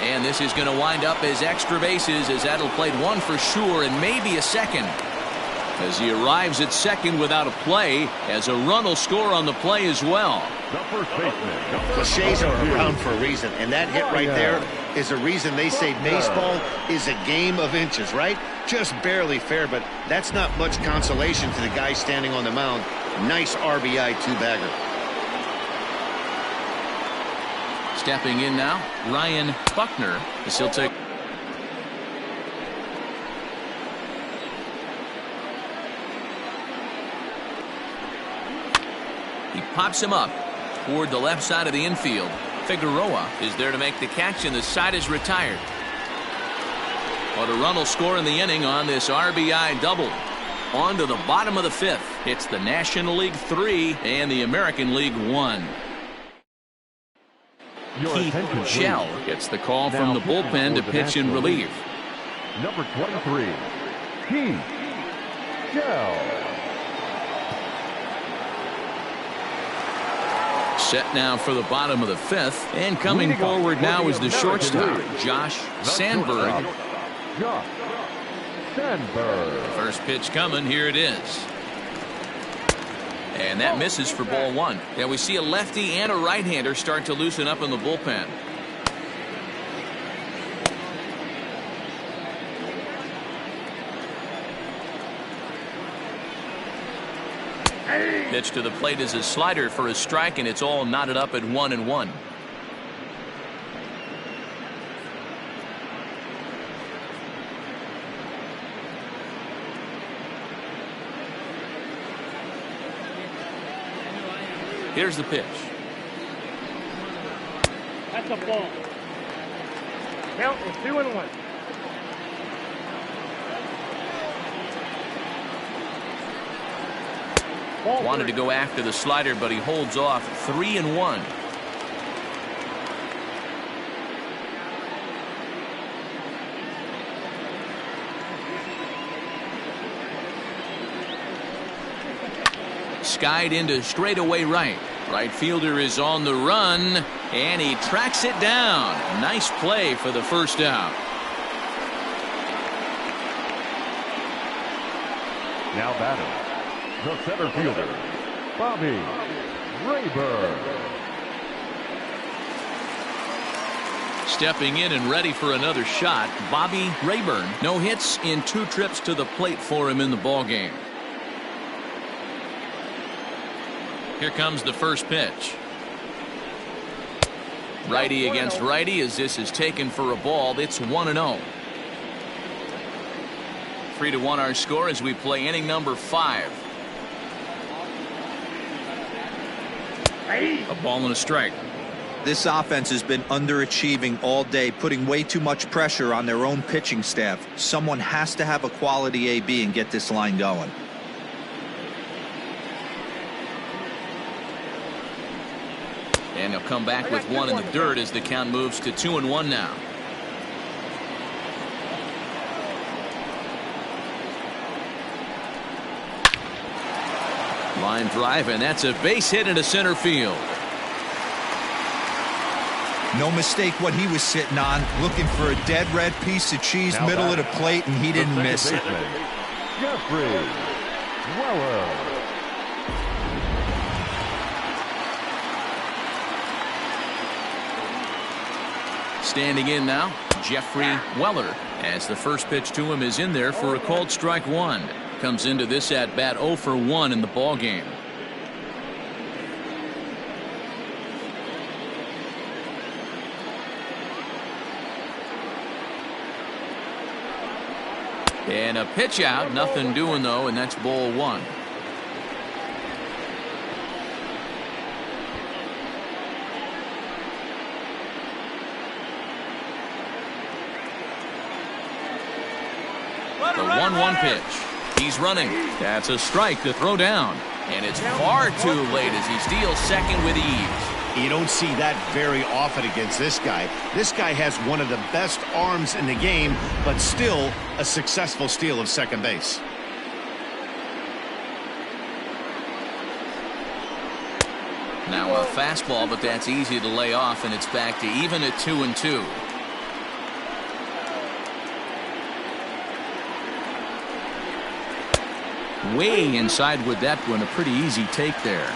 And this is going to wind up as extra bases, as that'll play 1 for sure and maybe a second. As he arrives at second without a play, as a run will score on the play as well. The first baseman. Cliches are around for a reason, and that hit right there is a reason they say baseball is a game of inches, right? Just barely fair, but that's not much consolation to the guy standing on the mound. Nice RBI 2-bagger. Stepping in now, Ryan Buckner, as he'll take. He pops him up toward the left side of the infield. Figueroa is there to make the catch, and the side is retired. But a run will score in the inning on this RBI double. On to the bottom of the fifth. It's the National League 3 and the American League 1. Keith Shell gets the call from the bullpen to pitch in relief. Number 23, Keith Shell. Set now for the bottom of the fifth, and coming forward now is the shortstop, Josh Sandberg. Josh Sandberg. First pitch coming, here it is. And that misses for ball one. Yeah, we see a lefty and a right-hander start to loosen up in the bullpen. Pitch to the plate is a slider for a strike, and it's all knotted up at 1-1. Here's the pitch. That's a ball. Count is 2-1. Wanted to go after the slider, but he holds off. 3-1. Skied into straightaway right. Right fielder is on the run, and he tracks it down. Nice play for the first out. Now batting, the center fielder, Bobby Rayburn. Stepping in and ready for another shot, Bobby Rayburn. No hits in 2 trips to the plate for him in the ballgame. Here comes the first pitch. Righty against righty as this is taken for a ball. It's 1-0. 3-1 our score as we play inning number 5. A ball and a strike. This offense has been underachieving all day, putting way too much pressure on their own pitching staff. Someone has to have a quality AB and get this line going. And he'll come back with one in the dirt as the count moves to 2-1 now. Line drive, and that's a base hit into center field. No mistake what he was sitting on, looking for a dead red piece of cheese, now middle of the plate, and he didn't miss it. Jeffrey Weller. Standing in now, Jeffrey Weller, as the first pitch to him is in there for a called strike one. Comes into this at bat 0 for 1 in the ball game. And a pitch out, nothing doing though, and that's ball 1. The 1-1 pitch. He's running. That's a strike to throw down. And it's far too late as he steals second with ease. You don't see that very often against this guy. This guy has one of the best arms in the game, but still a successful steal of second base. Now a fastball, but that's easy to lay off, and it's back to even at 2-2. Way inside with that one. A pretty easy take there.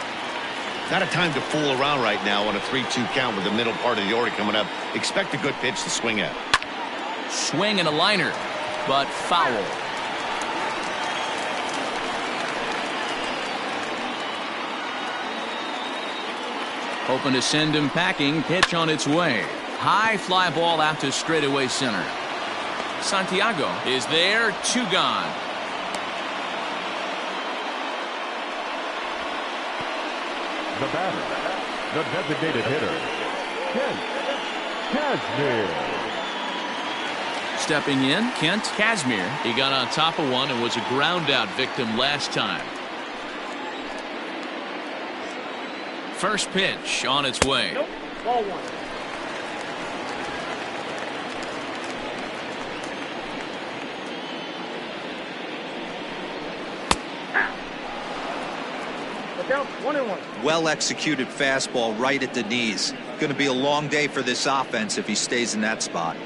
Not a time to fool around right now on a 3-2 count with the middle part of the order coming up. Expect a good pitch to swing at. Swing and a liner, but foul. Hoping to send him packing. Pitch on its way. High fly ball out to straightaway center. Santiago is there. 2 gone. The batter, the designated hitter, Kent Cashmere. Stepping in, Kent Kazmir. He got on top of one and was a ground out victim last time. First pitch on its way. Nope. Ball one. Look out, 1-1. Well executed fastball right at the knees. Going to be a long day for this offense if he stays in that spot.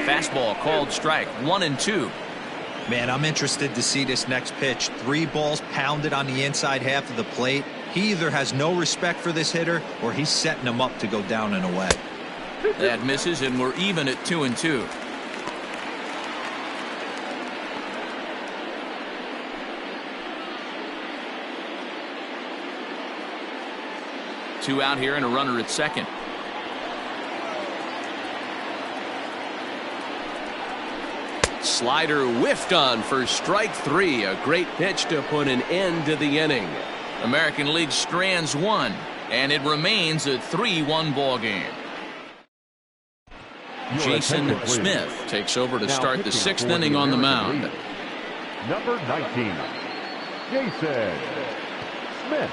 Fastball called strike. 1-2. Man, I'm interested to see this next pitch. 3 balls pounded on the inside half of the plate. He either has no respect for this hitter or he's setting him up to go down and away. That misses, and we're even at 2-2. Two out here and a runner at second. Slider whiffed on for strike 3. A great pitch to put an end to the inning. American League strands 1, and it remains a 3-1 ball game. Jason Smith takes over to start the 6th inning on the mound. Number 19, Jason Smith.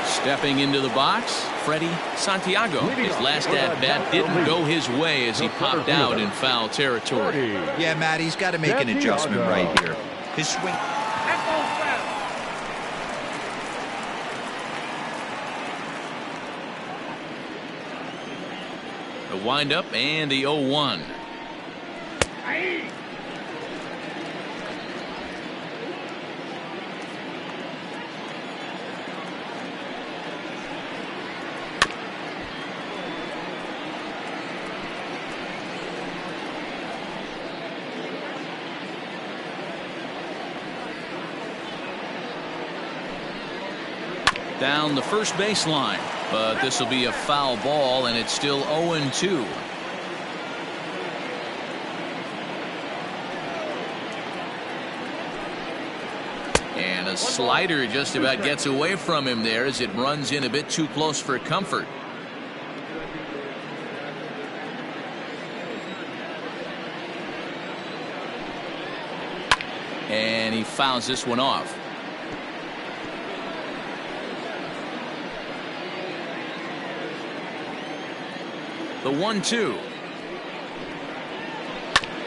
Stepping into the box, Freddie Santiago. His last at-bat didn't go his way as he popped out in foul territory. Yeah, Matt, he's got to make an adjustment right here. His swing. The windup and the 0-1. Down the first baseline, but this will be a foul ball, and it's still 0-2. And a slider just about gets away from him there as it runs in a bit too close for comfort. And he fouls this one off. The 1-2.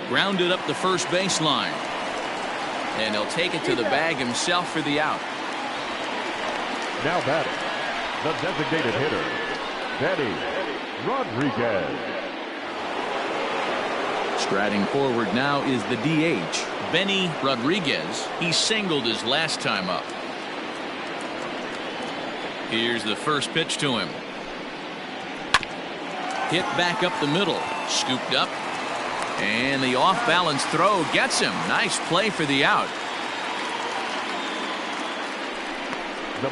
Grounded up the first baseline. And he'll take it to the bag himself for the out. Now batting, the designated hitter, Benny Rodriguez. Striding forward now is the DH, Benny Rodriguez. He singled his last time up. Here's the first pitch to him. Hit back up the middle, scooped up, and the off-balance throw gets him. Nice play for the out.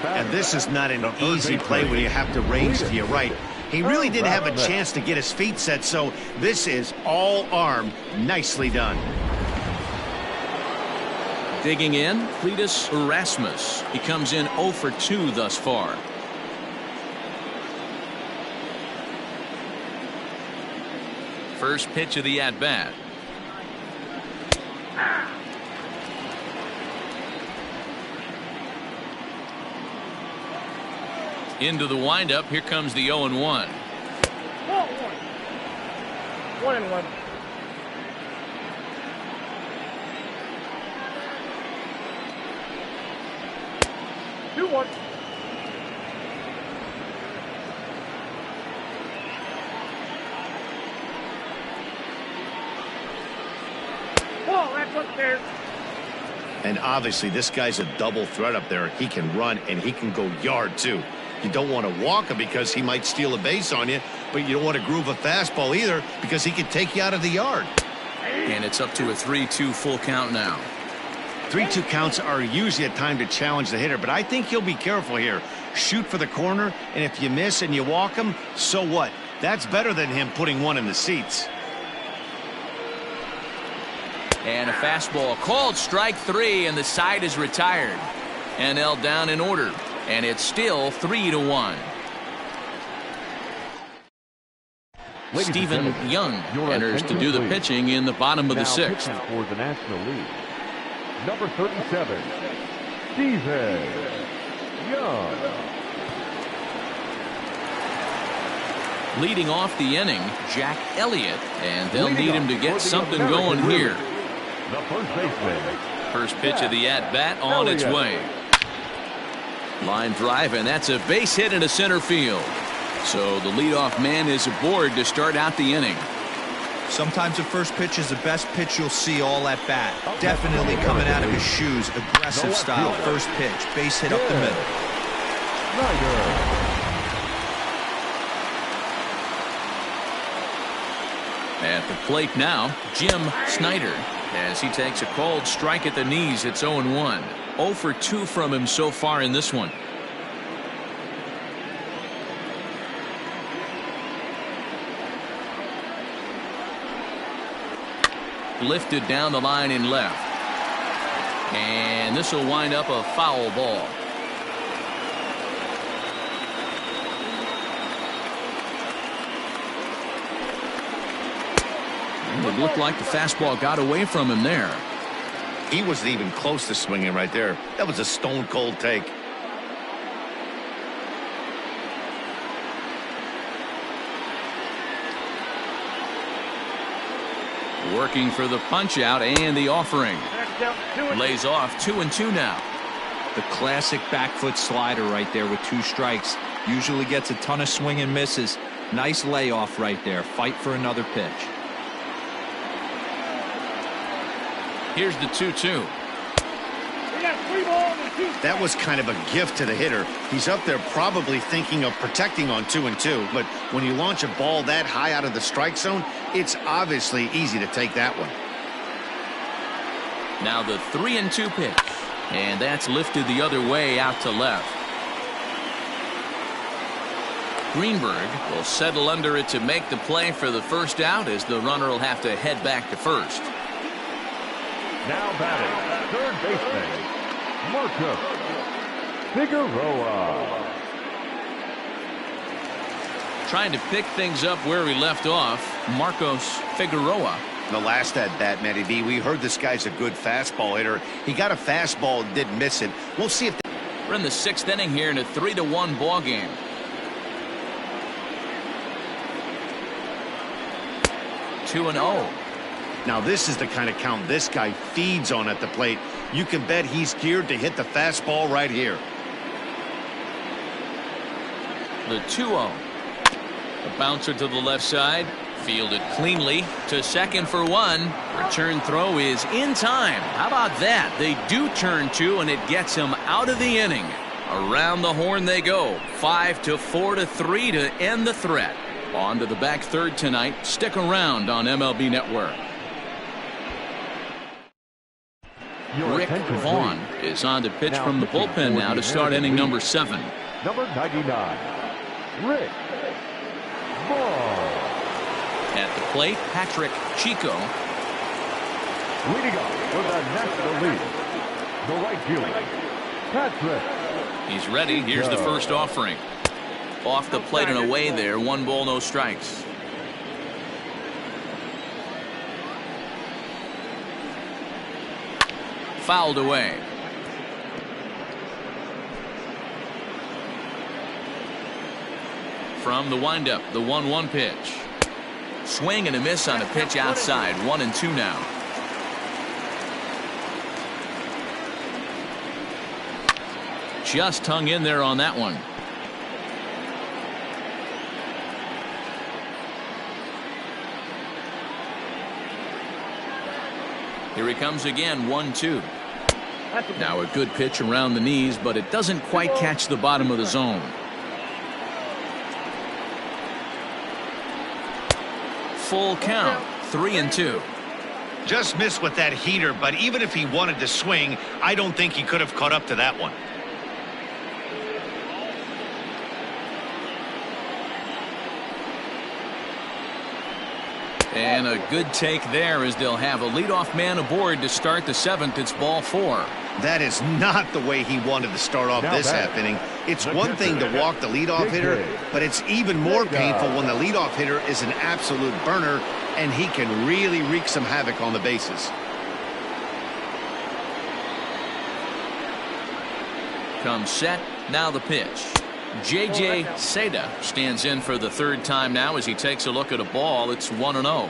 And this is not an easy play when you have to range to your right. He really didn't have a chance to get his feet set, so this is all arm. Nicely done. Digging in, Cletus Erasmus. He comes in 0 for 2 thus far. First pitch of the at-bat. Into the windup. Here comes the 0-1. 1-1. 2-1. And obviously this guy's a double threat up there. He can run and he can go yard too. You don't want to walk him because he might steal a base on you, but you don't want to groove a fastball either because he could take you out of the yard. And it's up to a 3-2 full count now. 3-2 counts are usually a time to challenge the hitter, but I think he'll be careful here. Shoot for the corner, and if you miss and you walk him, so what? That's better than him putting one in the seats. And a fastball called strike 3, and the side is retired. NL down in order, and it's still 3-1. Stephen Young enters to do the pitching in the bottom of the 6th. For the National League, number 37, Stephen Young. Leading off the inning, Jack Elliott, and they'll need him to get something going here. The first baseman. First pitch of the at-bat on its way. Line drive, and that's a base hit into center field. So the leadoff man is aboard to start out the inning. Sometimes the first pitch is the best pitch you'll see all at bat. Definitely coming out of his shoes. Aggressive style. First pitch. Base hit up the middle. At the plate now, Jim Snyder, as he takes a called strike at the knees. It's 0-1. 0 for 2 from him so far in this one. Lifted down the line in left. And this will wind up a foul ball. It looked like the fastball got away from him there. He wasn't even close to swinging right there. That was a stone-cold take. Working for the punch out and the offering. Lays off 2-2 now. The classic back foot slider right there with 2 strikes. Usually gets a ton of swing and misses. Nice layoff right there. Fight for another pitch. Here's the 2-2. That was kind of a gift to the hitter. He's up there probably thinking of protecting on 2-2, but when you launch a ball that high out of the strike zone, it's obviously easy to take that one. Now the 3-2 pitch, and that's lifted the other way out to left. Greenberg will settle under it to make the play for the first out, as the runner will have to head back to first. Now batting, third baseman, Marcus Figueroa. Trying to pick things up where we left off, Marcos Figueroa. The last at bat, Matty B, we heard this guy's a good fastball hitter. He got a fastball and did miss it. We'll see if we're in the 6th inning here in a 3-1 ball game. Two and 0. Now this is the kind of count this guy feeds on at the plate. You can bet he's geared to hit the fastball right here. The 2-0. A bouncer to the left side. Fielded cleanly to second for 1. Return throw is in time. How about that? They do turn 2, and it gets him out of the inning. Around the horn they go. 5-4-3 to end the threat. On to the back third tonight. Stick around on MLB Network. Rick Vaughn is on to pitch from the bullpen now to start inning number 7. Number 99, Rick Vaughn. At the plate, Patrick Chico. Leading off for the National League, the right fielder, Patrick. He's ready. Here's the first offering. Off the plate and away there. 1 ball, no strikes. Fouled away. From the windup, the 1-1 pitch. Swing and a miss on a pitch outside. 1-2 now. Just hung in there on that one. Here he comes again. 1-2. Now a good pitch around the knees, but it doesn't quite catch the bottom of the zone. Full count. 3-2. Just missed with that heater, but even if he wanted to swing, I don't think he could have caught up to that one. And a good take there as they'll have a leadoff man aboard to start the 7th. It's ball 4. That is not the way he wanted to start off this half inning. It's one thing to walk the leadoff hitter, but it's even more painful when the leadoff hitter is an absolute burner and he can really wreak some havoc on the bases. Comes set. Now the pitch. J.J. Seda stands in for the 3rd time now as he takes a look at a ball. It's 1-0.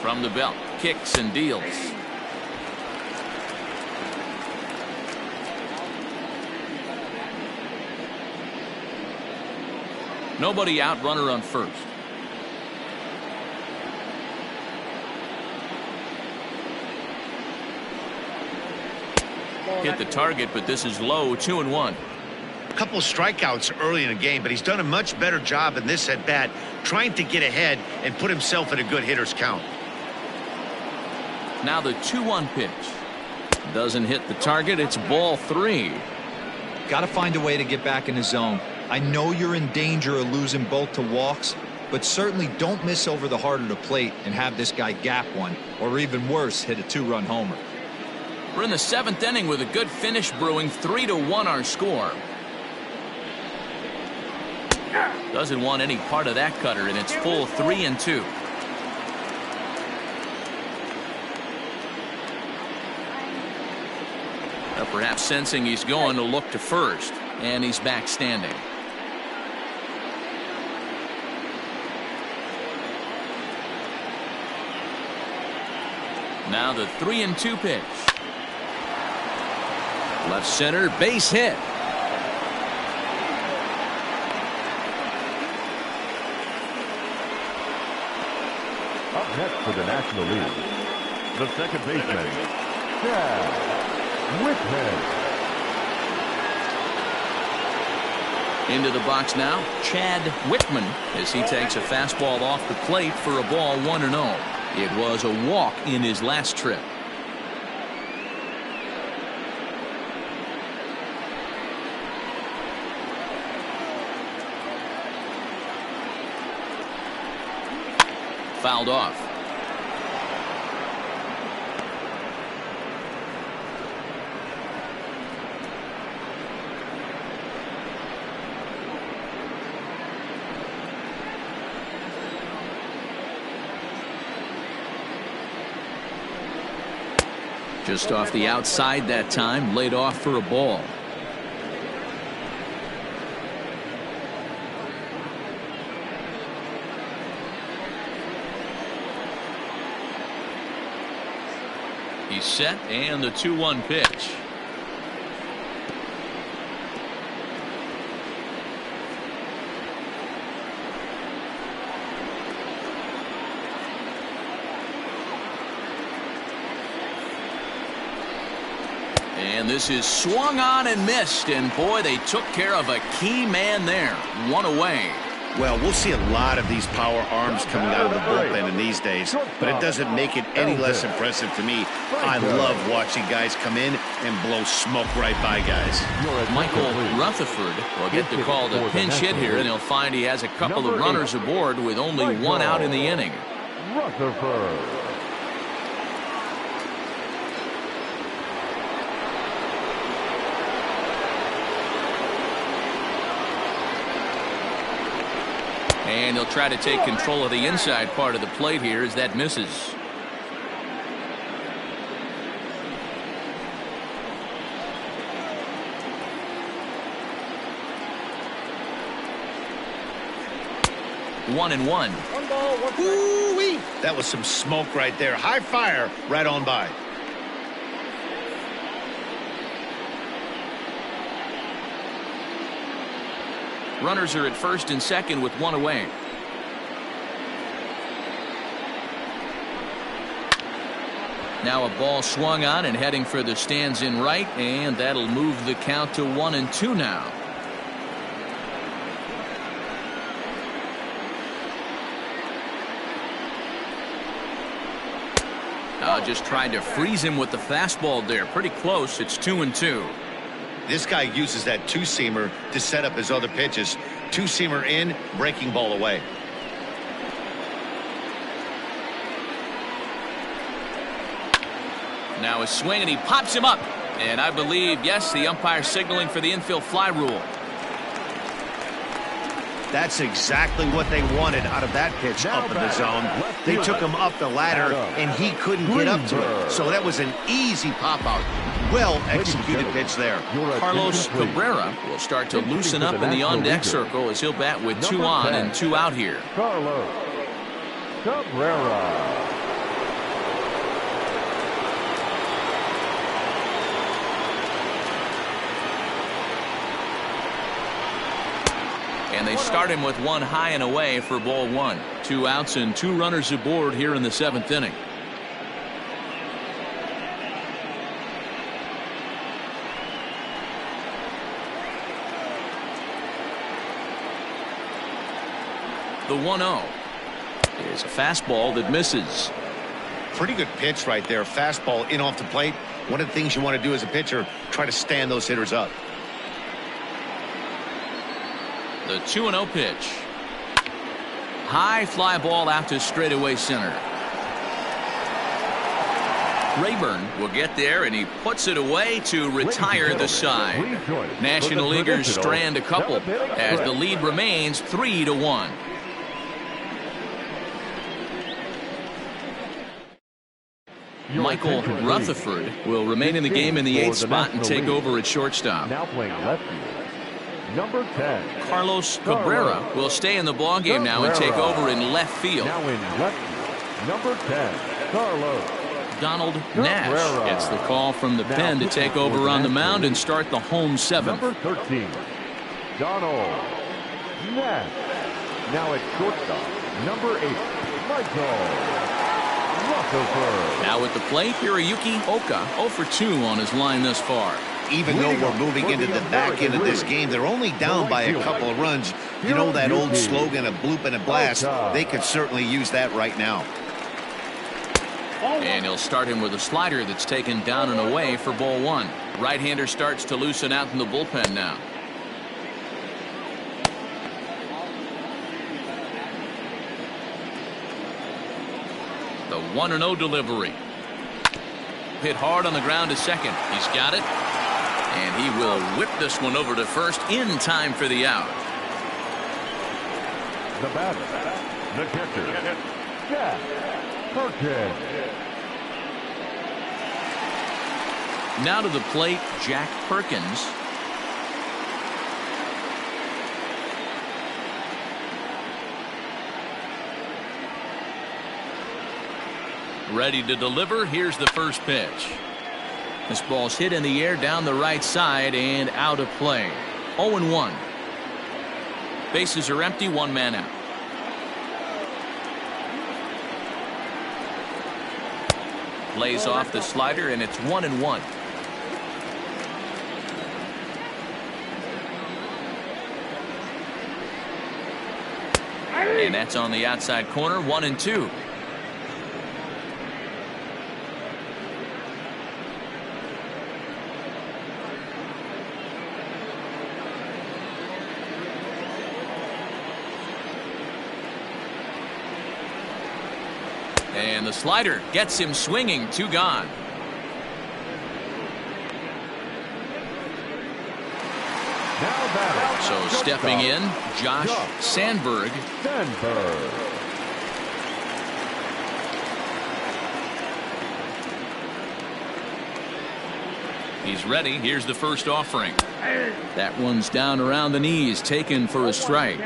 From the belt, kicks and deals. Nobody out, runner on first. Hit the target, but this is low. 2-1. A couple of strikeouts early in the game, but he's done a much better job in this at bat trying to get ahead and put himself in a good hitter's count. Now the 2-1 pitch. Doesn't hit the target. It's ball 3. Got to find a way to get back in the zone. I know you're in danger of losing both to walks, but certainly don't miss over the heart of the plate and have this guy gap one, or even worse, hit a 2-run homer. We're in the 7th inning with a good finish brewing. 3-1 our score. Doesn't want any part of that cutter, and it's full 3-2. Perhaps sensing he's going to look to first, and he's back standing. Now the 3-2 pitch. Left center, base hit. Up next for the National League, the second baseman, Chad Whitman. Into the box now, Chad Whitman, as he takes a fastball off the plate for a ball. 1-0. It was a walk in his last trip. Fouled off. Just off the outside that time, laid off for a ball. He's set, and the 2-1 pitch. And this is swung on and missed, and boy, they took care of a key man there. 1 away. Well, we'll see a lot of these power arms coming out of the bullpen in these days, but it doesn't make it any less impressive to me. I love watching guys come in and blow smoke right by guys. Michael Rutherford will get the call to pinch hit here, and he'll find he has a couple of runners aboard with only 1 out in the inning. Rutherford. And he'll try to take control of the inside part of the plate here as that misses. One and one. Ooh-wee. That was some smoke right there. High fire right on by. Runners are at first and second with 1 away. Now a ball swung on and heading for the stands in right, and that'll move the count to 1-2 now. Just tried to freeze him with the fastball there. Pretty close. It's 2-2. This guy uses that two-seamer to set up his other pitches. Two-seamer in, breaking ball away. Now a swing, and he pops him up. And I believe, yes, the umpire signaling for the infield fly rule. That's exactly what they wanted out of that pitch up in the zone. They took him up the ladder, and he couldn't get up to it. So that was an easy pop-out. Well-executed pitch there. Carlos Cabrera will start to loosen up in the on-deck circle as he'll bat with 2 on and 2 out here. Carlos Cabrera. And they start him with 1 high and away for ball 1. 2 outs and 2 runners aboard here in the 7th inning. The 1-0 is a fastball that misses. Pretty good pitch right there. Fastball in off the plate. One of the things you want to do as a pitcher, try to stand those hitters up. The 2-0 pitch. High fly ball out to straightaway center. Rayburn will get there, and he puts it away to retire the side. National Leaguers strand a couple as the lead remains 3-1. Michael Rutherford will remain in the game in the 8th spot and take over at shortstop. Now playing left field, number 10. Carlos Cabrera will stay in the ballgame now and take over in left field. Now in left field, number 10, Carlos. Donald Nash gets the call from the pen to take over on the mound and start the home 7th. Number 13, Donald Nash. Now at shortstop, number 8, Michael Rutherford. Now at the plate, Hiroyuki Oka 0 for 2 on his line thus far. Even though we're moving into the back end of this game, they're only down by a couple of runs. You know that old slogan, a bloop and a blast? They could certainly use that right now. And he'll start him with a slider that's taken down and away for ball 1. Right-hander starts to loosen out in the bullpen now. The 1-0 delivery. Hit hard on the ground to second. He's got it. And he will whip this one over to first in time for the out. The batter, the catcher, Jack Perkins. Now to the plate, Jack Perkins. Ready to deliver. Here's the first pitch. This ball's hit in the air down the right side and out of play. 0-1. Bases are empty, 1 man out. Lays off the slider, and it's 1-1. And that's on the outside corner, 1-2. And the slider gets him swinging, 2 gone. So stepping in, Josh Sandberg. He's ready. Here's the first offering. That one's down around the knees, taken for a strike.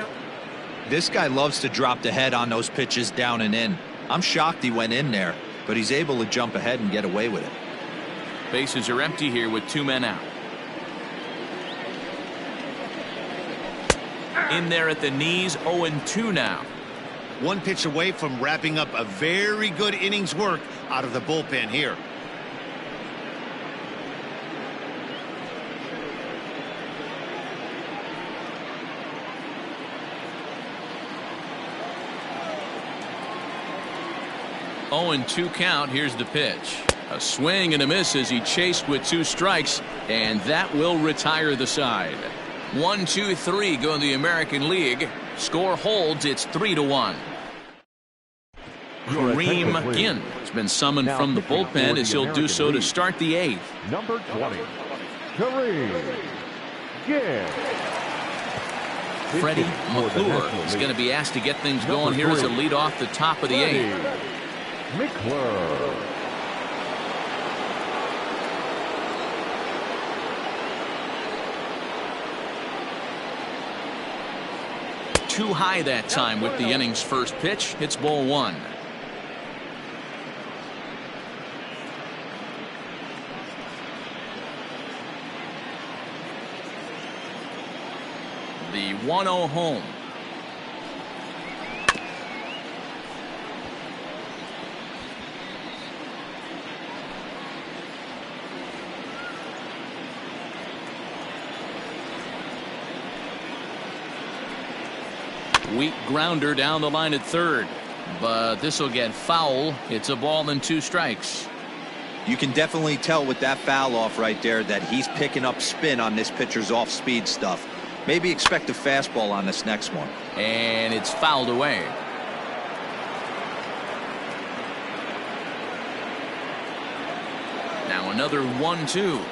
This guy loves to drop the head on those pitches down and in. I'm shocked he went in there, but he's able to jump ahead and get away with it. Bases are empty here with 2 men out. In there at the knees, 0-2 now. 1 pitch away from wrapping up a very good innings work out of the bullpen here. Oh, 2 count. Here's the pitch. A swing and a miss as he chased with 2 strikes, and that will retire the side. 1, 2, 3 go in the American League. Score holds. It's 3-1. Kareem Ginn has been summoned from the bullpen as he'll do so to start the 8th. Number 20, Kareem Ginn. Freddie McClure is going to be asked to get things going here as a lead off the top of the 8th. McClure. Too high that time with the inning's first pitch. It's ball 1. The 1-0 home. Weak grounder down the line at third, but this will get foul. It's a ball and 2 strikes. You can definitely tell with that foul off right there that he's picking up spin on this pitcher's off-speed stuff. Maybe expect a fastball on this next one. And it's fouled away. Now another 1-2.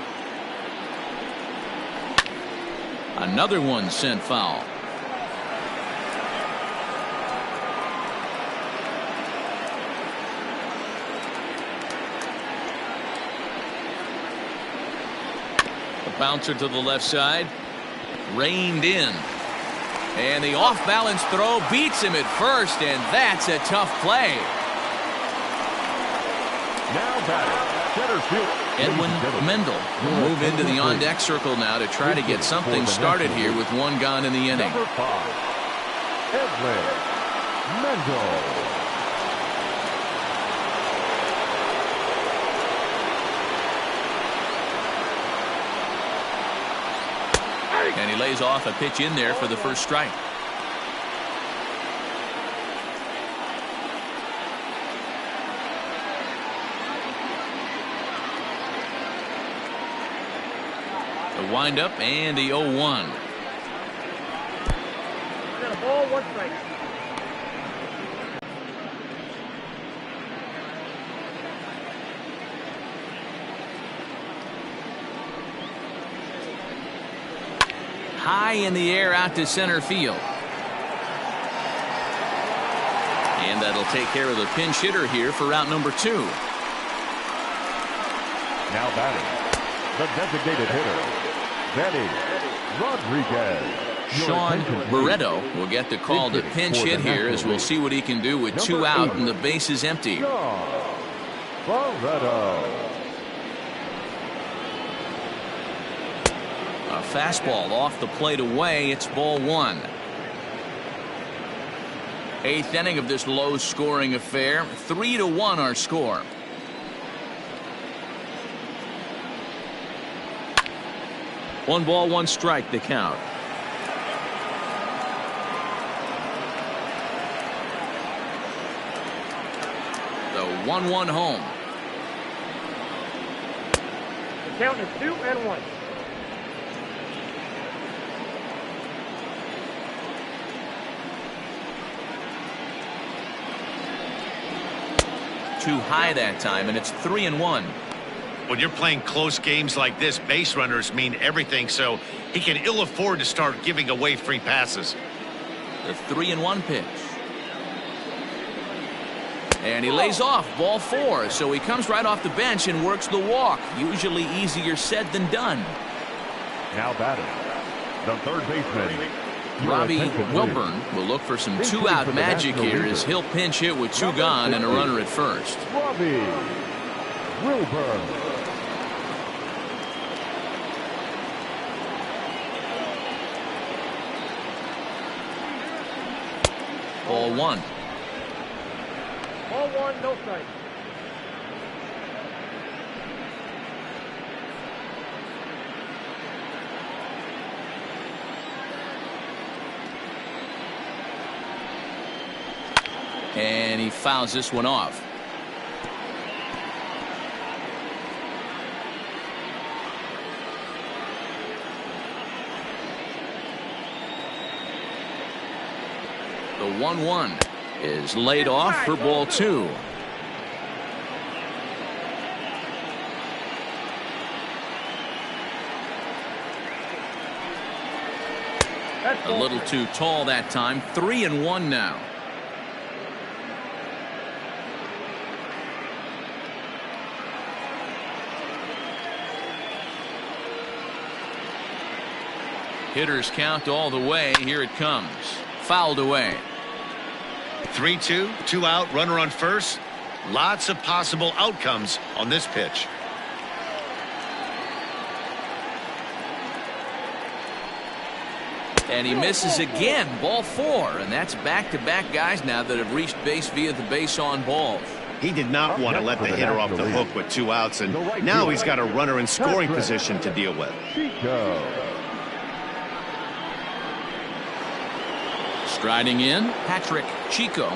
Another one sent foul. The bouncer to the left side. Reined in. And the off-balance throw beats him at first, and that's a tough play. Now batting, center field. Edwin Mendel will move into the on-deck circle now to try to get something started here with 1 gone in the inning. Number 5, Edwin Mendel. And he lays off a pitch in there for the first strike. The windup and the 0-1. Got a ball, 1 strike. High in the air out to center field. And that'll take care of the pinch hitter here for route number 2. Now batting, the designated hitter, Benny Rodriguez. Sean Barreto will get the call to pinch hit here as we'll see what he can do with 2 out and the base is empty. Sean Barreto. A fastball off the plate away. It's ball 1. 8th inning of this low-scoring affair. 3-1 our score. One ball, 1 strike. The count. The 1-1 home. The count is 2-1. Too high that time, and it's 3-1. When you're playing close games like this, base runners mean everything, so he can ill afford to start giving away free passes. The 3-1 pitch. And he lays off ball 4, so he comes right off the bench and works the walk. Usually easier said than done. Now batting, the third baseman, Robbie Wilburn will look for some 2-out magic here as he'll pinch hit with 2 gone and a runner at first. Robbie Wilburn. Ball 1. Ball 1, no strike. And he fouls this one off. The 1-1 is laid off for ball 2. A little too tall that time. 3-1 now. Hitters count all the way. Here it comes. Fouled away. 3-2, 2 out, runner on first. Lots of possible outcomes on this pitch. And he misses again. Ball 4. And that's back-to-back guys now that have reached base via the base on balls. He did not want to let the hitter off the hook with 2 outs, and now he's got a runner in scoring position to deal with. Striding in, Patrick Chico.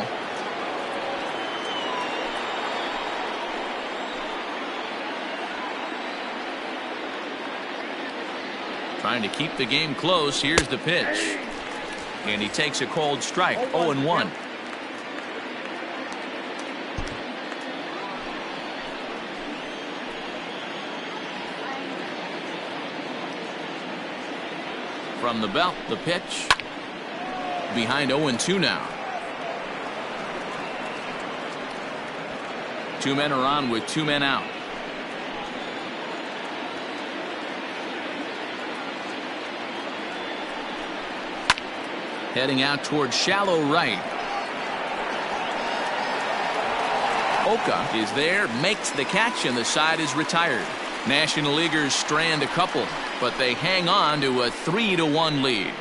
Trying to keep the game close. Here's the pitch. And he takes a cold strike. 0-1. From the belt, the pitch. Behind 0-2 now. 2 men are on with 2 men out. Heading out towards shallow right. Oka is there, makes the catch, and the side is retired. National Leaguers strand a couple, but they hang on to a 3-1 lead.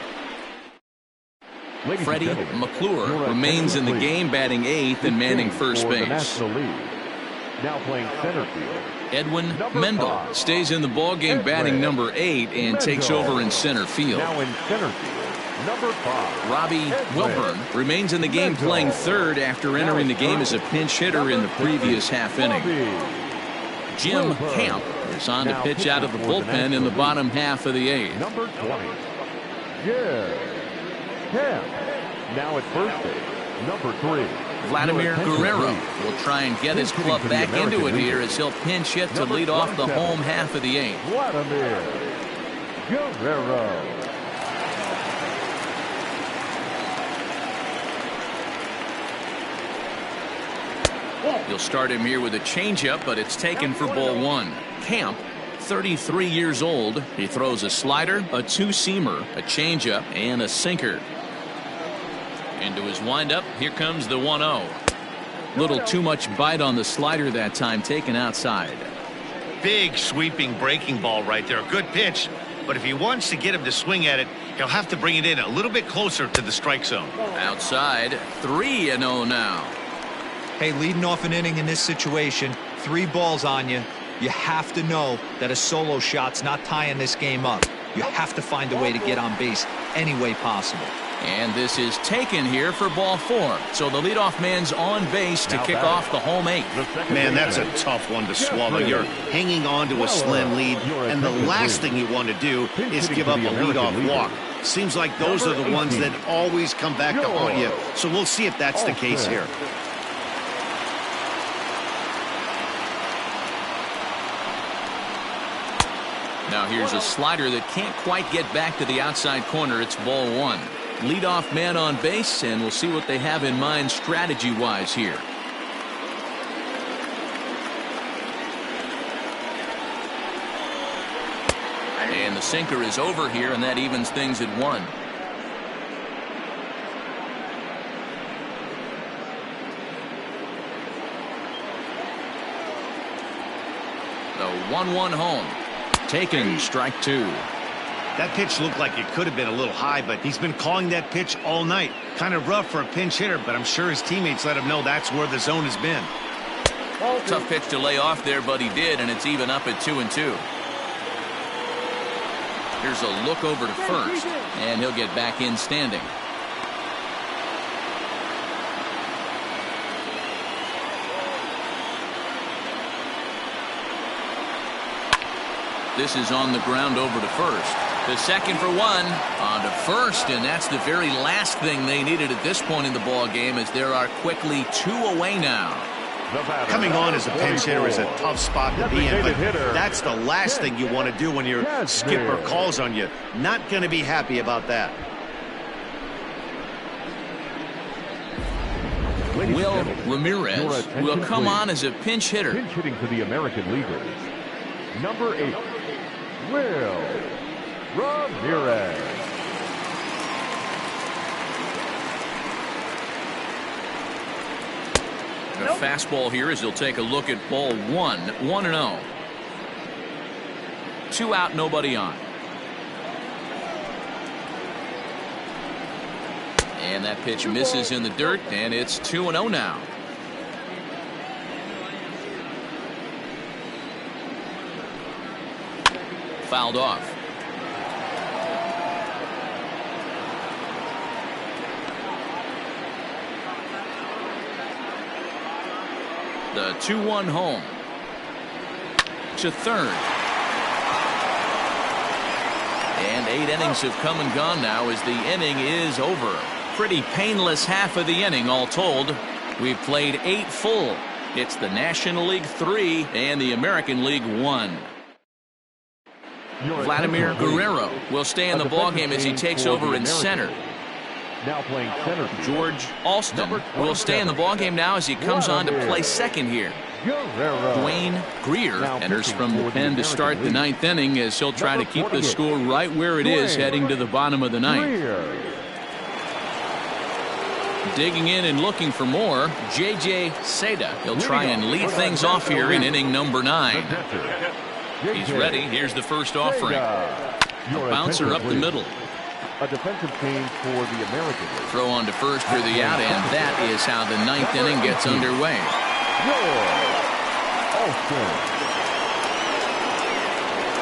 Freddie McClure remains in the game, batting 8th and manning first base. Now playing center field. Edwin Mendel stays in the ballgame, batting number 8, and takes over in center field. Now in center field, number 5. Robbie Wilburn remains in the game, playing third after entering the game as a pinch hitter in the previous half inning. Jim Camp is on to pitch out of the bullpen in the bottom half of the 8th. Number 20. Yeah. Now at first base, number 3. Vladimir Guerrero will try and get his club back into it here as he'll pinch hit to lead off the home half of the 8th. Vladimir Guerrero. You'll start him here with a changeup, but it's taken for ball 1. Camp, 33 years old. He throws a slider, a two-seamer, a changeup, and a sinker. Into his windup, here comes the 1-0. Little too much bite on the slider that time, taken outside. Big sweeping breaking ball right there. Good pitch, but if he wants to get him to swing at it, he'll have to bring it in a little bit closer to the strike zone. Outside, 3-0 now. Hey, leading off an inning in this situation, 3 balls on you. You have to know that a solo shot's not tying this game up. You have to find a way to get on base any way possible. And this is taken here for ball 4. So the leadoff man's on base to kick off the home 8th. Man, that's a tough one to swallow. You're hanging on to a slim lead, and the last thing you want to do is give up a leadoff walk. Seems like those are the ones that always come back to haunt you. So we'll see if that's the case here. Now here's a slider that can't quite get back to the outside corner. It's ball 1. Leadoff man on base, and we'll see what they have in mind strategy-wise here. And the sinker is over here, and that evens things at 1. The 1-1 home. Taken, strike 2. That pitch looked like it could have been a little high, but he's been calling that pitch all night. Kind of rough for a pinch hitter, but I'm sure his teammates let him know that's where the zone has been. Tough pitch to lay off there, but he did, and it's even up at 2-2. Here's a look over to first, and he'll get back in standing. This is on the ground over to first. The second for one. On to first, and that's the very last thing they needed at this point in the ball game, as there are quickly 2 away now. Coming on as a pinch hitter is a tough spot to be in, but that's the last thing you want to do when your skipper calls on you. Not going to be happy about that. Will Ramirez will come on as a pinch hitter. Pinch hitting for the American Leaguers. Number 8, Will Ramirez. A fastball here as he'll take a look at ball 1. 1-0. 2 out, nobody on. And that pitch misses in the dirt, and it's 2-0 now. Fouled off. The 2-1 home. To third. And 8 innings have come and gone now as the inning is over. Pretty painless half of the inning all told. We've played 8 full. It's the National League 3 and the American League 1. Vladimir Guerrero will stay in the ballgame as he takes over in center. Now playing center. George Alston will stay in the ballgame now as he comes on to play second here. Dwayne Greer enters from the pen to start the 9th inning as he'll try to keep the score right where it is heading to the bottom of the 9th. Digging in and looking for more, J.J. Seda. He'll try and lead things off here in inning number 9. He's ready. Here's the first offering. A bouncer up the middle. A defensive change for the American League. Throw on to first for the out, and that is how the 9th inning gets underway.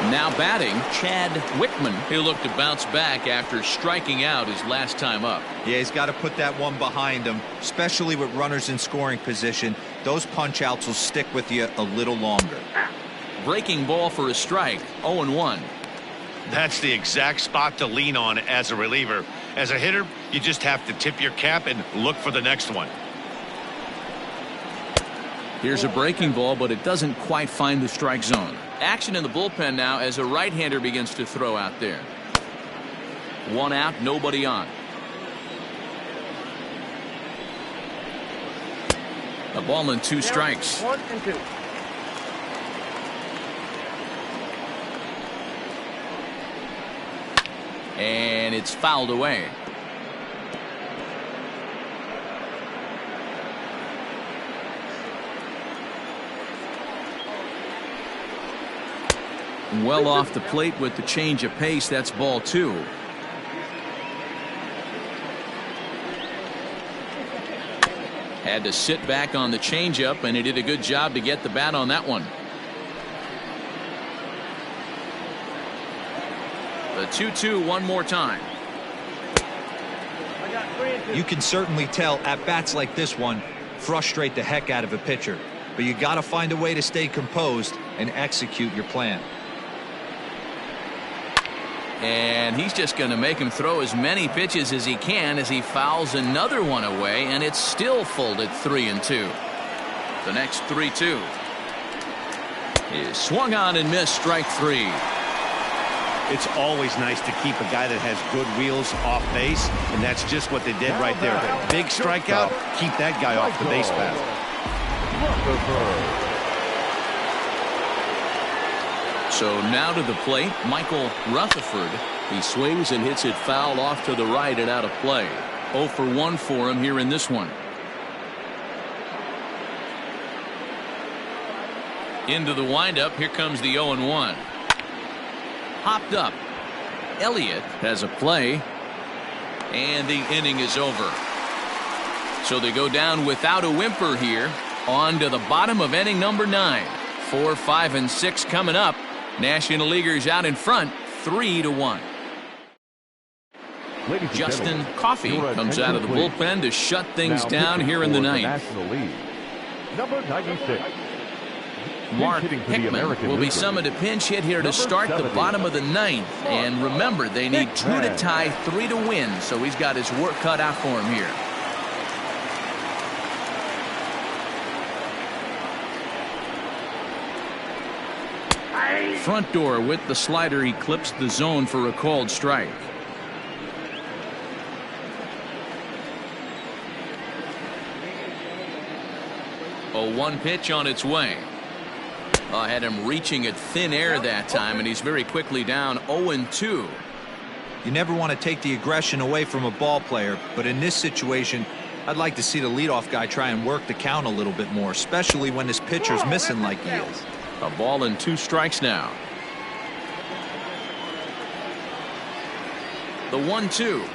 Now batting, Chad Wickman. He'll look to bounce back after striking out his last time up. Yeah, he's got to put that one behind him, especially with runners in scoring position. Those punch outs will stick with you a little longer. Breaking ball for a strike. 0-1. That's the exact spot to lean on as a reliever. As a hitter, you just have to tip your cap and look for the next one. Here's a breaking ball, but it doesn't quite find the strike zone. Action in the bullpen now as a right-hander begins to throw out there. 1 out, nobody on. A ball and 2 strikes. 1 and 2. And it's fouled away. Well off the plate with the change of pace. That's ball 2. Had to sit back on the changeup, and he did a good job to get the bat on that one. The 2-2 one more time. You can certainly tell at bats like this one frustrate the heck out of a pitcher, but you got to find a way to stay composed and execute your plan. And he's just going to make him throw as many pitches as he can as he fouls another one away, and it's still folded 3-2. The next 3-2 is swung on and missed, strike 3. It's always nice to keep a guy that has good wheels off base, and that's just what they did right there. Big strikeout, keep that guy off the base path. So now to the plate, Michael Rutherford. He swings and hits it foul off to the right and out of play. 0 for 1 for him here in this one. Into the windup. Here comes the 0-1. Hopped up. Elliott has a play, and the inning is over. So they go down without a whimper here. On to the bottom of inning number 9. 4, 5, and 6 coming up. National Leaguers out in front, 3-1. Justin Coffey comes out of the bullpen to shut things down here in the 9th. Number 96, Mark hitting for the Hickman American will be League. summoned to pinch hit here to Number start the 70. bottom of the ninth. And remember, they need 2 to tie, 3 to win, so he's got his work cut out for him here. Front door with the slider, he clips the zone for a called strike. A 1 pitch on its way. Had him reaching at thin air that time, and he's very quickly down 0-2. You never want to take the aggression away from a ball player, but in this situation, I'd like to see the leadoff guy try and work the count a little bit more, especially when his pitcher's missing like he is. A ball and 2 strikes now. The 1-2.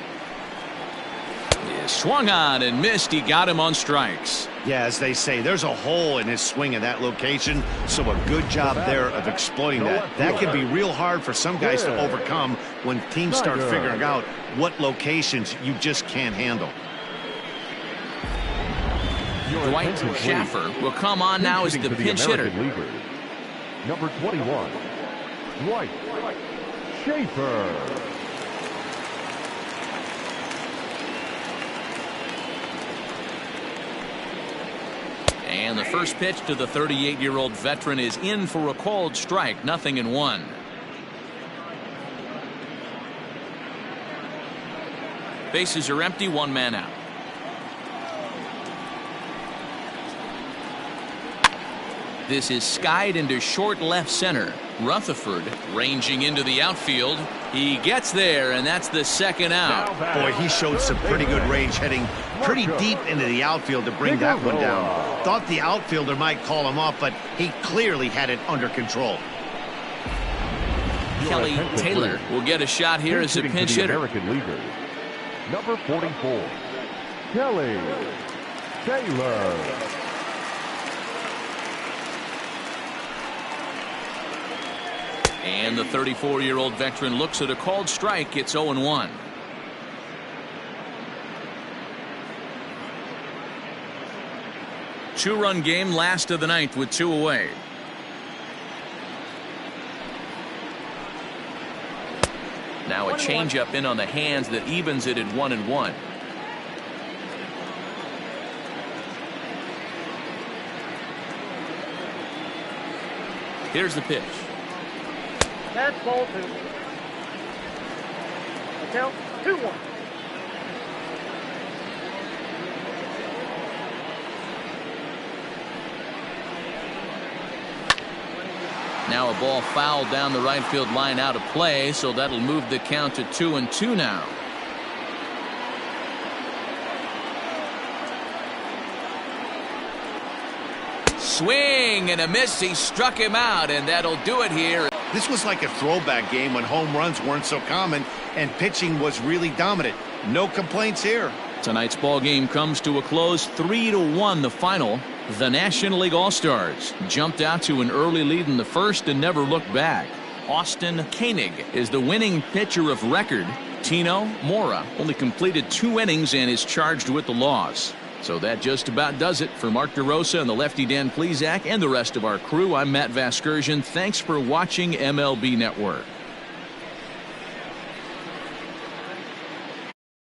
Swung on and missed. He got him on strikes. Yeah, as they say, there's a hole in his swing in that location, so a good job there of exploiting that. That can be real hard for some guys to overcome when teams start figuring out what locations you just can't handle. Dwight Schaffer will come on now as the pinch hitter. Number 21, Dwight Schaffer. And the first pitch to the 38-year-old veteran is in for a called strike, 0-1. Bases are empty, 1 man out. This is skied into short left center. Rutherford ranging into the outfield. He gets there, and that's the 2nd out. Boy, he showed some pretty good range, heading pretty deep into the outfield to bring that one down. Thought the outfielder might call him off, but he clearly had it under control. Kelly Taylor will get a shot here as a pinch hitter. American Leaguers. Number 44, Kelly Taylor. And the 34-year-old veteran looks at a called strike. It's 0-1. Two-run game, last of the ninth with 2 away. Now a changeup in on the hands that evens it at 1-1. Here's the pitch. That's ball 2. Count 2-1. Now a ball fouled down the right field line, out of play, so that'll move the count to 2-2 now. Swing and a miss. He struck him out, and that'll do it here. This was like a throwback game when home runs weren't so common and pitching was really dominant. No complaints here. Tonight's ball game comes to a close, 3-1 the final. The National League All-Stars jumped out to an early lead in the first and never looked back. Austin Koenig is the winning pitcher of record. Tino Mora only completed 2 innings and is charged with the loss. So that just about does it. For Mark DeRosa and the lefty Dan Plesac and the rest of our crew, I'm Matt Vasgersian. Thanks for watching MLB Network.